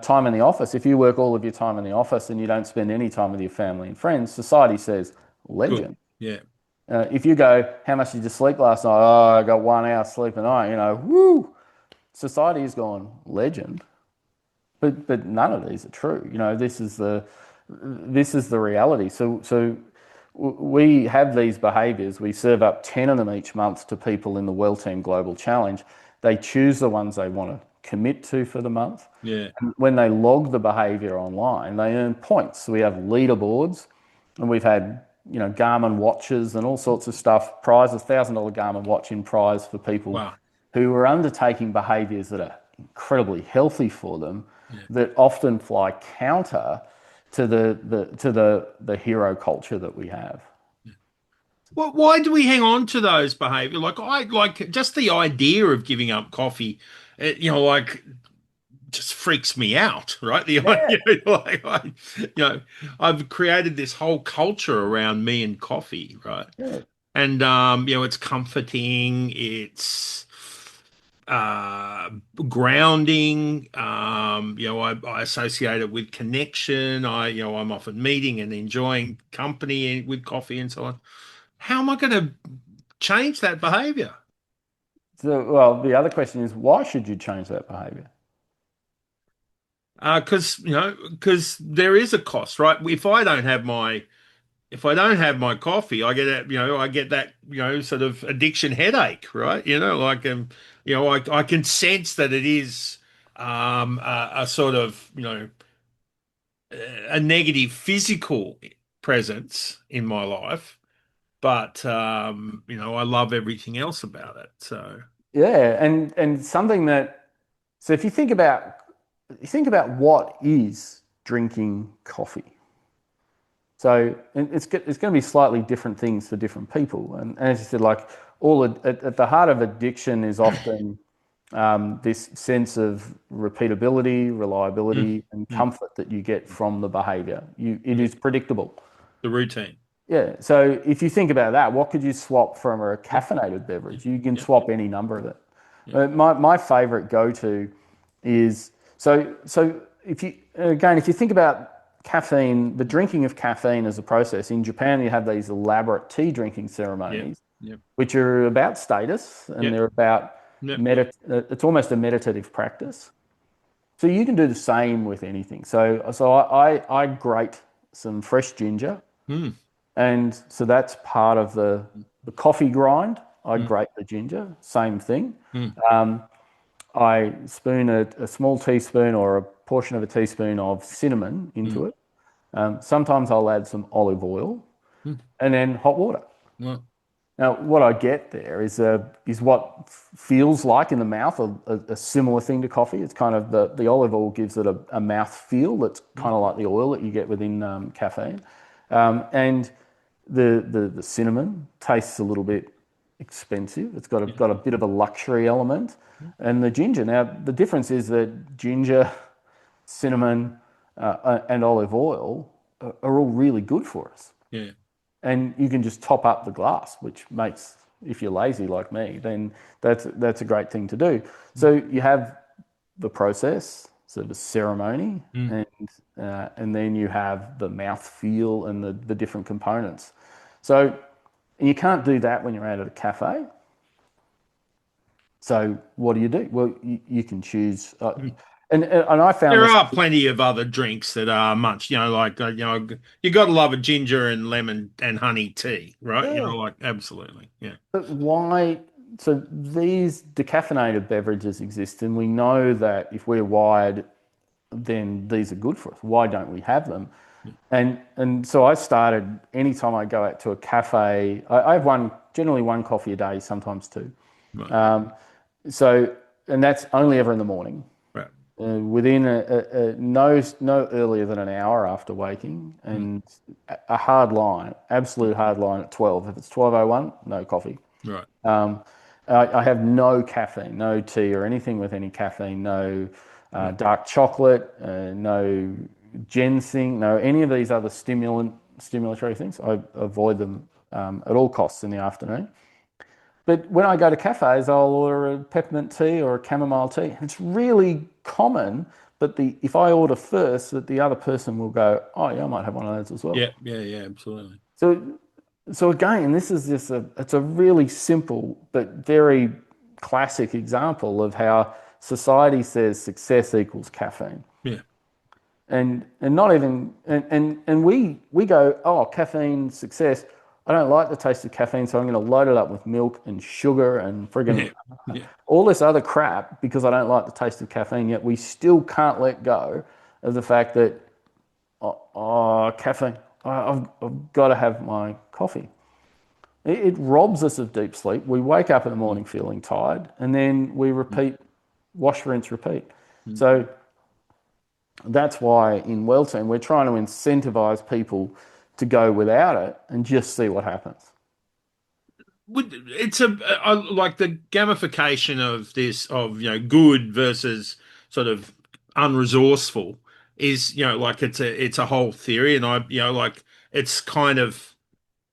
time in the office, if you work all of your time in the office and you don't spend any time with your family and friends, society says legend. Good. Yeah. If you go, how much did you sleep last night? Oh, I got 1 hour sleep a night. Woo! Society has gone legend. But none of these are true. This is the reality. So we have these behaviors. We serve up 10 of them each month to people in the Well Team Global Challenge. They choose the ones they want to commit to for the month. Yeah. And when they log the behavior online, they earn points. So we have leaderboards, and we've had Garmin watches and all sorts of stuff. Prizes, $1,000 Garmin watch in prize for people Wow. who are undertaking behaviors that are incredibly healthy for them, that often fly counter to the hero culture that we have. Well, why do we hang on to those behavior? Like just the idea of giving up coffee, just freaks me out, right? The idea, I've created this whole culture around me and coffee, right? Yeah. And it's comforting, it's grounding. I associate it with connection. I'm often meeting and enjoying company with coffee and so on. How am I going to change that behavior? So, well, the other question is, why should you change that behavior? Because there is a cost, right? If I don't have my coffee, I get that sort of addiction headache, right? I can sense that it is a sort of a negative physical presence in my life, but I love everything else about it. So Yeah, and something that, so if you think about what is drinking coffee. So it's going to be slightly different things for different people. And as you said, like at the heart of addiction is often this sense of repeatability, reliability, and comfort that you get from the behavior. It is predictable. the routine. Yeah. So if you think about that, what could you swap from a caffeinated beverage? You can swap any number of it. My favorite go-to is so if you think about caffeine, the drinking of caffeine as a process, in Japan you have these elaborate tea drinking ceremonies, which are about status, and they're about it's almost a meditative practice. So you can do the same with anything. So I grate some fresh ginger, and so that's part of the coffee grind. I grate the ginger, same thing. I spoon a small teaspoon or a portion of a teaspoon of cinnamon into it. Sometimes I'll add some olive oil and then hot water. Well, Now, what I get there is what feels like in the mouth a similar thing to coffee. It's kind of the olive oil gives it a mouth feel that's kind of like the oil that you get within caffeine, and the cinnamon tastes a little bit expensive. It's got a bit of a luxury element, and the ginger. Now, the difference is that ginger, cinnamon, and olive oil are all really good for us. Yeah. And you can just top up the glass, which makes, if you're lazy like me, then that's a great thing to do. So you have the process, so the ceremony, and then you have the mouth feel and the different components. So you can't do that when you're out at a cafe. So what do? Well, you can choose, and I found There this. are plenty of other drinks that are much, like, you got to love a ginger and lemon and honey tea, right? Yeah. Like, absolutely. Yeah. But why? So these decaffeinated beverages exist, and we know that if we're wired, then these are good for us. Why don't we have them? And so I started. Anytime I go out to a cafe, I have generally one coffee a day, sometimes two. Right. So, and that's only ever in the morning. Right. Within no earlier than an hour after waking, and a hard line, absolute hard line at 12. If it's 12:01, no coffee. Right. I have no caffeine, no tea or anything with any caffeine, no dark chocolate, no ginseng, no any of these other stimulatory things. I avoid them at all costs in the afternoon. But when I go to cafes, I'll order a peppermint tea or a chamomile tea. It's really common, but if I order first, that the other person will go, oh yeah, I might have one of those as well. Yeah. Yeah. Yeah. Absolutely. So again, this is just it's a really simple but very classic example of how society says success equals caffeine. Yeah. And not even and we go, oh, caffeine success. I don't like the taste of caffeine, so I'm going to load it up with milk and sugar and friggin' all this other crap because I don't like the taste of caffeine. Yet we still can't let go of the fact that caffeine. I've got to have my coffee. It robs us of deep sleep. We wake up in the morning feeling tired, and then we repeat, wash, rinse, repeat. So that's why in Wellteam we're trying to incentivize people to go without it and just see what happens. It's like the gamification of this good versus sort of unresourceful is like it's a whole theory, and like it's kind of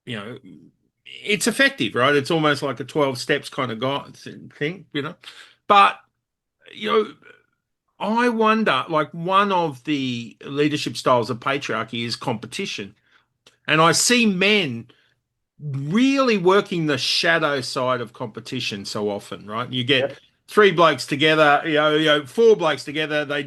it's effective, right? It's almost like a 12 steps kind of thing, but you know I wonder, like, one of the leadership styles of patriarchy is competition, and I see men really working the shadow side of competition so often, right? You get Yep. three blokes together, four blokes together, they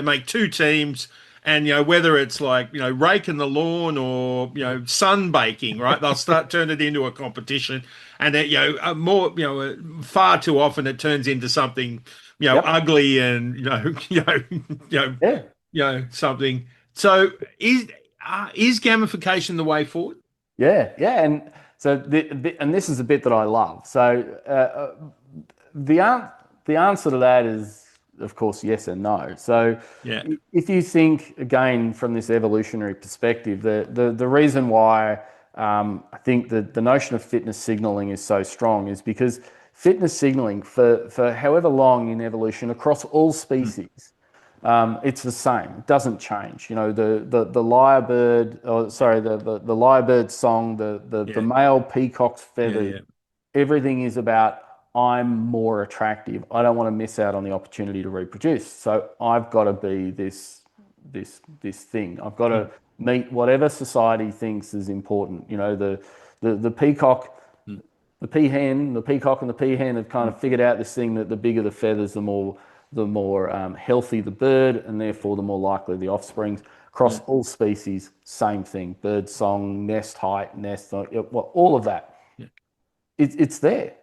make two teams, and whether it's like, raking the lawn or sunbaking, right? They'll turn it into a competition, and then, more, far too often it turns into something, Yep. ugly and Yeah. something. So is gamification the way forward? Yeah. Yeah. And so and this is a bit that I love. So the answer to that is, of course, yes and no. So Yeah. if you think again from this evolutionary perspective, the reason why I think that the notion of fitness signaling is so strong is because fitness signaling for however long in evolution across all species, it's the same. It doesn't change. The lyrebird, the lyrebird song, the male peacock's feathers. Yeah. Everything is about, I'm more attractive. I don't want to miss out on the opportunity to reproduce. So I've got to be this thing. I've got to meet whatever society thinks is important. The peacock, the peahen, the peacock and the peahen have kind of figured out this thing that the bigger the feathers, the more healthy the bird, and therefore the more likely the offsprings. Across all species, same thing. Bird song, nest height, all of that. Yeah. It's there.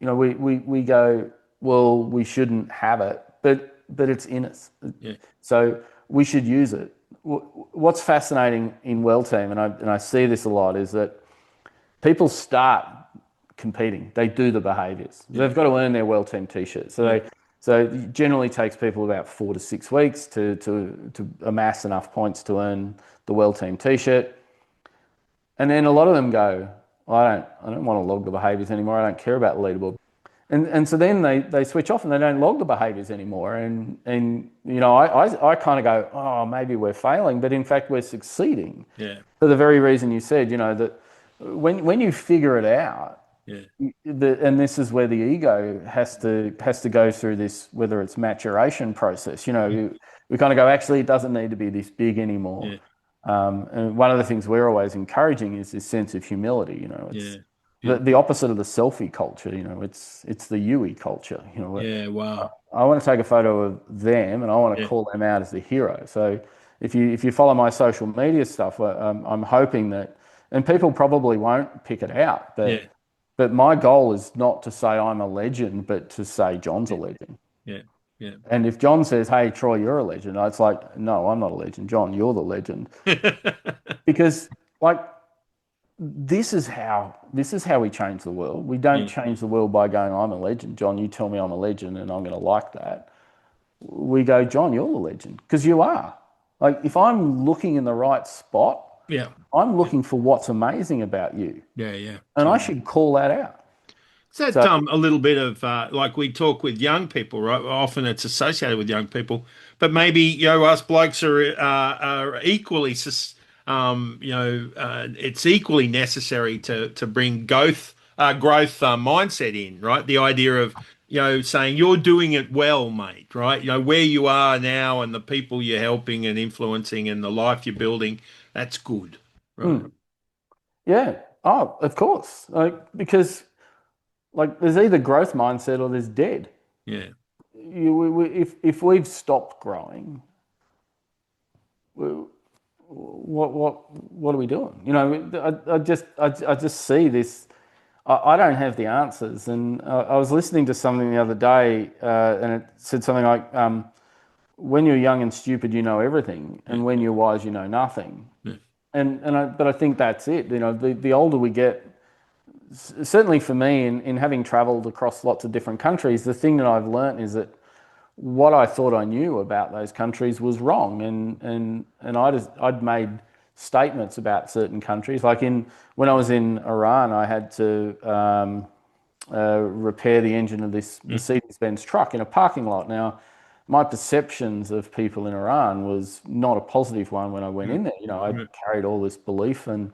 We go, well, we shouldn't have it, but it's in us. Yeah. So we should use it. What's fascinating in Wellteam, and I see this a lot, is that people start competing. They do the behaviours. They've got to earn their World Team T-shirt. So it generally takes people about 4 to 6 weeks to amass enough points to earn the World Team T-shirt. And then a lot of them go, I don't want to log the behaviours anymore. I don't care about the leaderboard. And so then they switch off and they don't log the behaviours anymore. And I kind of go, oh, maybe we're failing, but in fact we're succeeding. Yeah. For the very reason you said, that when you figure it out, and this is where the ego has to go through this, whether it's maturation process. We kind of go, actually, it doesn't need to be this big anymore. Yeah. And one of the things we're always encouraging is this sense of humility. It's the opposite of the selfie culture. It's the Yui culture. Yeah. Wow. I want to take a photo of them and I want to call them out as the hero. So if you follow my social media stuff, I'm hoping that, and people probably won't pick it out, but my goal is not to say I'm a legend, but to say John's a legend. Yeah. Yeah. And if John says, "Hey, Troy, you're a legend," it's like, no, I'm not a legend. John, you're the legend. Because this is how we change the world. We don't change the world by going, I'm a legend. John, you tell me I'm a legend and I'm going to like that. We go, John, you're the legend, because you are. If I'm looking in the right spot, I'm looking for what's amazing about you. Yeah. And I should call that out. Is that a little bit of we talk with young people, right? Often it's associated with young people, but maybe us blokes are equally, it's equally necessary to bring growth mindset in, right? The idea of saying you're doing it well, mate, right? Where you are now and the people you're helping and influencing and the life you're building, that's good, right? Yeah. Oh, of course. Because. There's either growth mindset or there's dead. Yeah. If we've stopped growing, what are we doing? I just see this. I don't have the answers, and I was listening to something the other day, and it said something like, "When you're young and stupid, you know everything, and when you're wise, you know nothing." Yeah. But I think that's it. The older we get. Certainly for me, in having travelled across lots of different countries, the thing that I've learnt is that what I thought I knew about those countries was wrong, and I'd made statements about certain countries. When I was in Iran, I had to repair the engine of this Mercedes-Benz truck in a parking lot. Now, my perceptions of people in Iran was not a positive one when I went in there. I carried all this belief and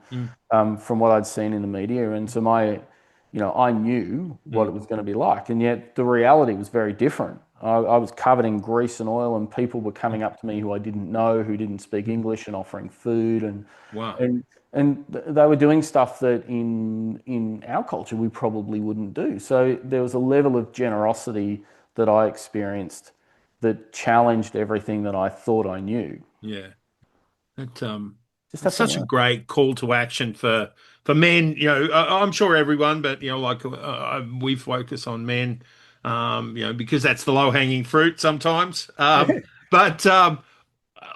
from what I'd seen in the media, and so I knew what it was going to be like, and yet the reality was very different. I was covered in grease and oil, and people were coming up to me who I didn't know, who didn't speak English, and offering food, and they were doing stuff that in our culture we probably wouldn't do. So there was a level of generosity that I experienced that challenged everything that I thought I knew. Yeah. It's such a great call to action for men. I'm sure everyone, but we focus on men, because that's the low hanging fruit sometimes. But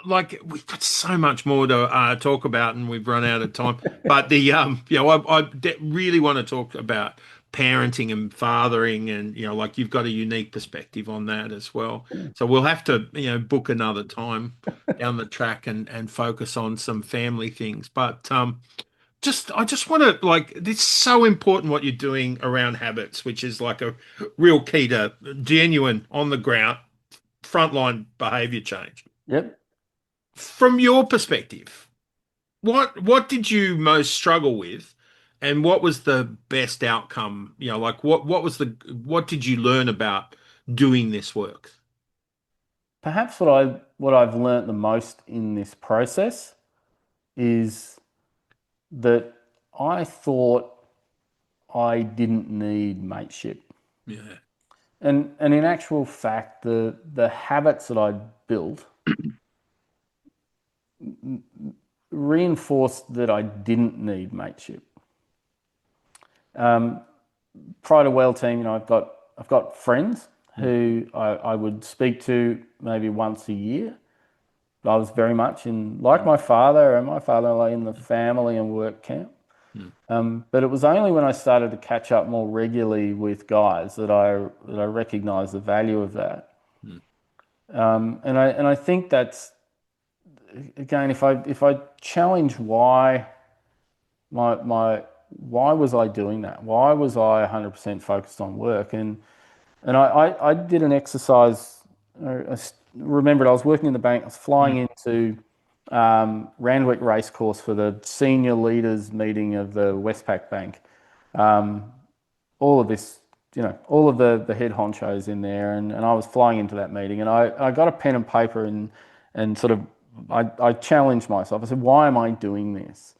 we've got so much more to talk about, and we've run out of time. But I really want to talk about parenting and fathering, and you've got a unique perspective on that as well. So we'll have to book another time down the track and focus on some family things. But I just want to it's so important what you're doing around habits, which is a real key to genuine on the ground frontline behavior change. Yep. From your perspective, what did you most struggle with? And what was the best outcome? What did you learn about doing this work? Perhaps what I've learnt the most in this process is that I thought I didn't need mateship. Yeah. And in actual fact, the habits that I built reinforced that I didn't need mateship. Prior to Well Team, I've got friends who I would speak to maybe once a year. I was very much my father and my father in the family and work camp. Mm. But it was only when I started to catch up more regularly with guys that I recognized the value of that. Mm. And I think that's, again, if I challenge why was I doing that? Why was I 100% focused on work? And I did an exercise. Remembered I was working in the bank. I was flying Mm. into Randwick Racecourse for the senior leaders meeting of the Westpac Bank. Um, all of this, all of the head honchos in there, and I was flying into that meeting, and I got a pen and paper and sort of I challenged myself. I said, why am I doing this?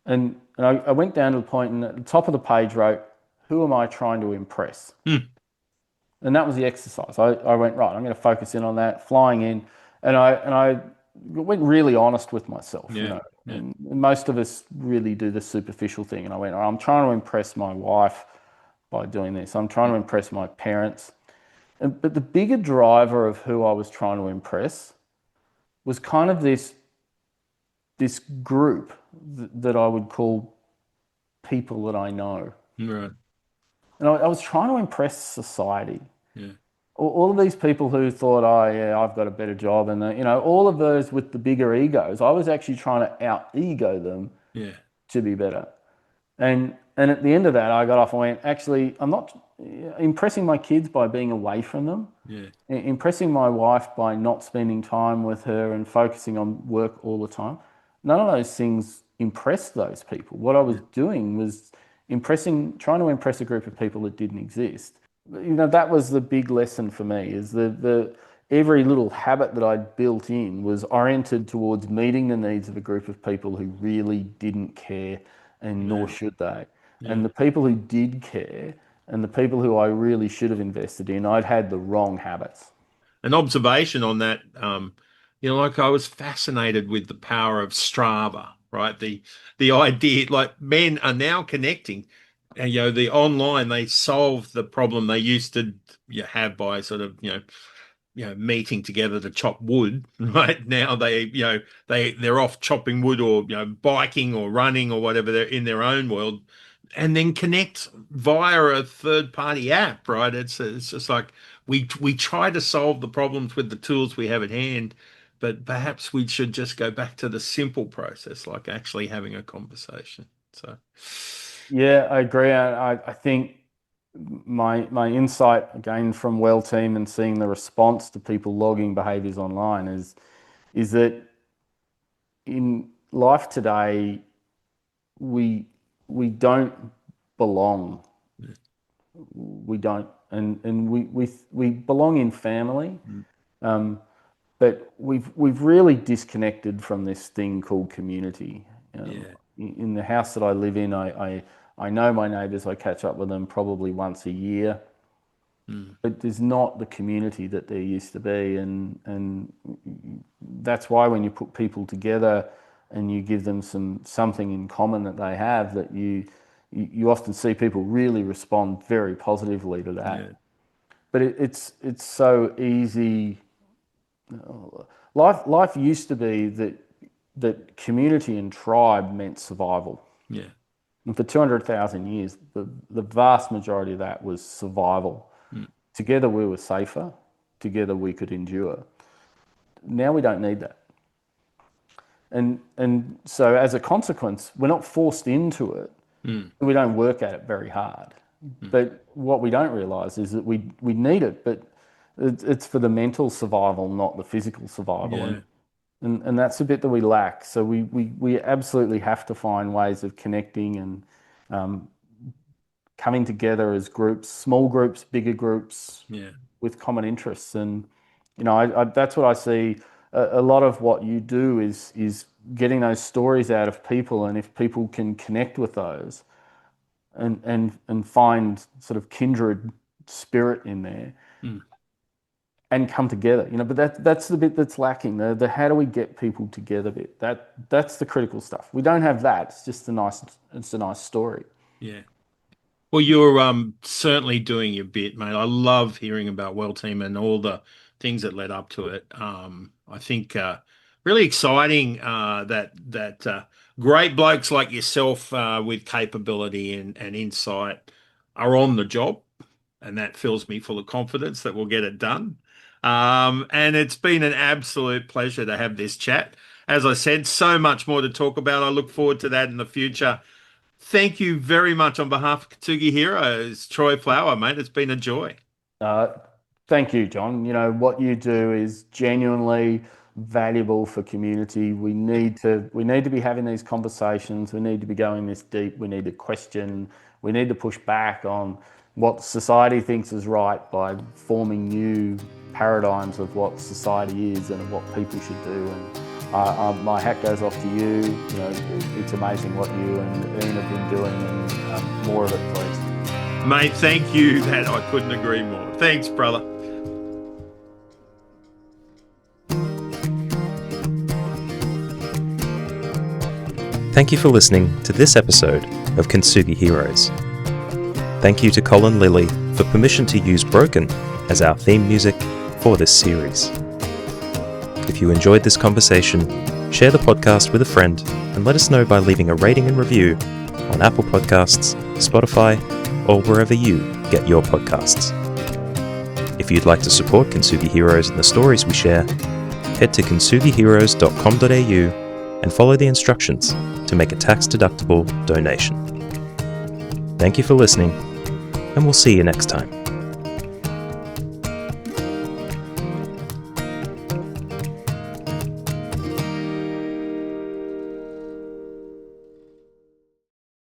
And I went down to the point, and at the top of the page wrote, who am I trying to impress? Mm. And that was the exercise. I went, right, I'm going to focus in on that, flying in. And I went really honest with myself, Yeah. Yeah. And most of us really do the superficial thing. And I went, I'm trying to impress my wife by doing this. I'm trying to impress my parents. But the bigger driver of who I was trying to impress was kind of this group that I would call people that I know. Right. And I was trying to impress society. Yeah. All of these people who thought, oh yeah, I've got a better job, and all of those with the bigger egos, I was actually trying to out ego them Yeah. to be better. And at the end of that, I got off and went, actually, I'm not impressing my kids by being away from them, Yeah. impressing my wife by not spending time with her and focusing on work all the time. None of those things impressed those people. What I was doing was trying to impress a group of people that didn't exist. That was the big lesson for me, is the every little habit that I'd built in was oriented towards meeting the needs of a group of people who really didn't care, and Yeah. nor should they. Yeah. And the people who did care and the people who I really should have invested in, I'd had the wrong habits. An observation on that, like I was fascinated with the power of Strava, right? The idea, like men are now connecting, and the online, they solve the problem they used to have by sort of meeting together to chop wood. Right now, they're off chopping wood, or biking or running or whatever. They're in their own world, and then connect via a third party app. Right? It's just like we try to solve the problems with the tools we have at hand, but perhaps we should just go back to the simple process, like actually having a conversation. So, Yeah, I agree. I think my insight again from Well Team and seeing the response to people logging behaviors online is that in life today we we don't belong. We don't, and we belong in family, mm, um, but we've really disconnected from this thing called community. yeah. In the house that I live in, I know my neighbours. I catch up with them probably once a year, Mm. but there's not the community that there used to be, and that's why when you put people together and you give them something in common that they have, that you often see people really respond very positively to that. Yeah. But it's so easy. Life used to be that community and tribe meant survival. Yeah. And for 200,000 years, the vast majority of that was survival. Mm. Together we were safer. Together we could endure. Now we don't need that. And so as a consequence, we're not forced into it. Mm. We don't work at it very hard. Mm. But what we don't realize is that we need it, but it's for the mental survival, not the physical survival. Yeah. And that's a bit that we lack. So we absolutely have to find ways of connecting and um, coming together as groups, small groups, bigger groups, Yeah. with common interests. And that's what I see. A lot of what you do is getting those stories out of people, and if people can connect with those and find sort of kindred spirit in there Mm. and come together, but that's the bit that's lacking. The how do we get people together bit, that's the critical stuff. We don't have that. It's a nice story. Yeah. Well, you're certainly doing your bit, mate. I love hearing about Well Team and all the things that led up to it. I think really exciting that great blokes like yourself with capability and insight are on the job, and that fills me full of confidence that we'll get it done. And it's been an absolute pleasure to have this chat. As I said, so much more to talk about. I look forward to that in the future. Thank you very much on behalf of Kintsugi Heroes, Troy Flower, mate. It's been a joy. Thank you, John. You know, what you do is genuinely valuable for community. We need to be having these conversations. We need to be going this deep. We need to question. We need to push back on what society thinks is right by forming new paradigms of what society is and what people should do. And my hat goes off to you. You know, it's amazing what you and Ian have been doing, and more of it, please. Mate, thank you. That I couldn't agree more. Thanks, brother. Thank you for listening to this episode of Kintsugi Heroes. Thank you to Colin Lilly for permission to use Broken as our theme music for this series. If you enjoyed this conversation, share the podcast with a friend and let us know by leaving a rating and review on Apple Podcasts, Spotify, or wherever you get your podcasts. If you'd like to support Kintsugi Heroes and the stories we share, head to kintsugiheroes.com.au and follow the instructions to make a tax-deductible donation. Thank you for listening, and we'll see you next time.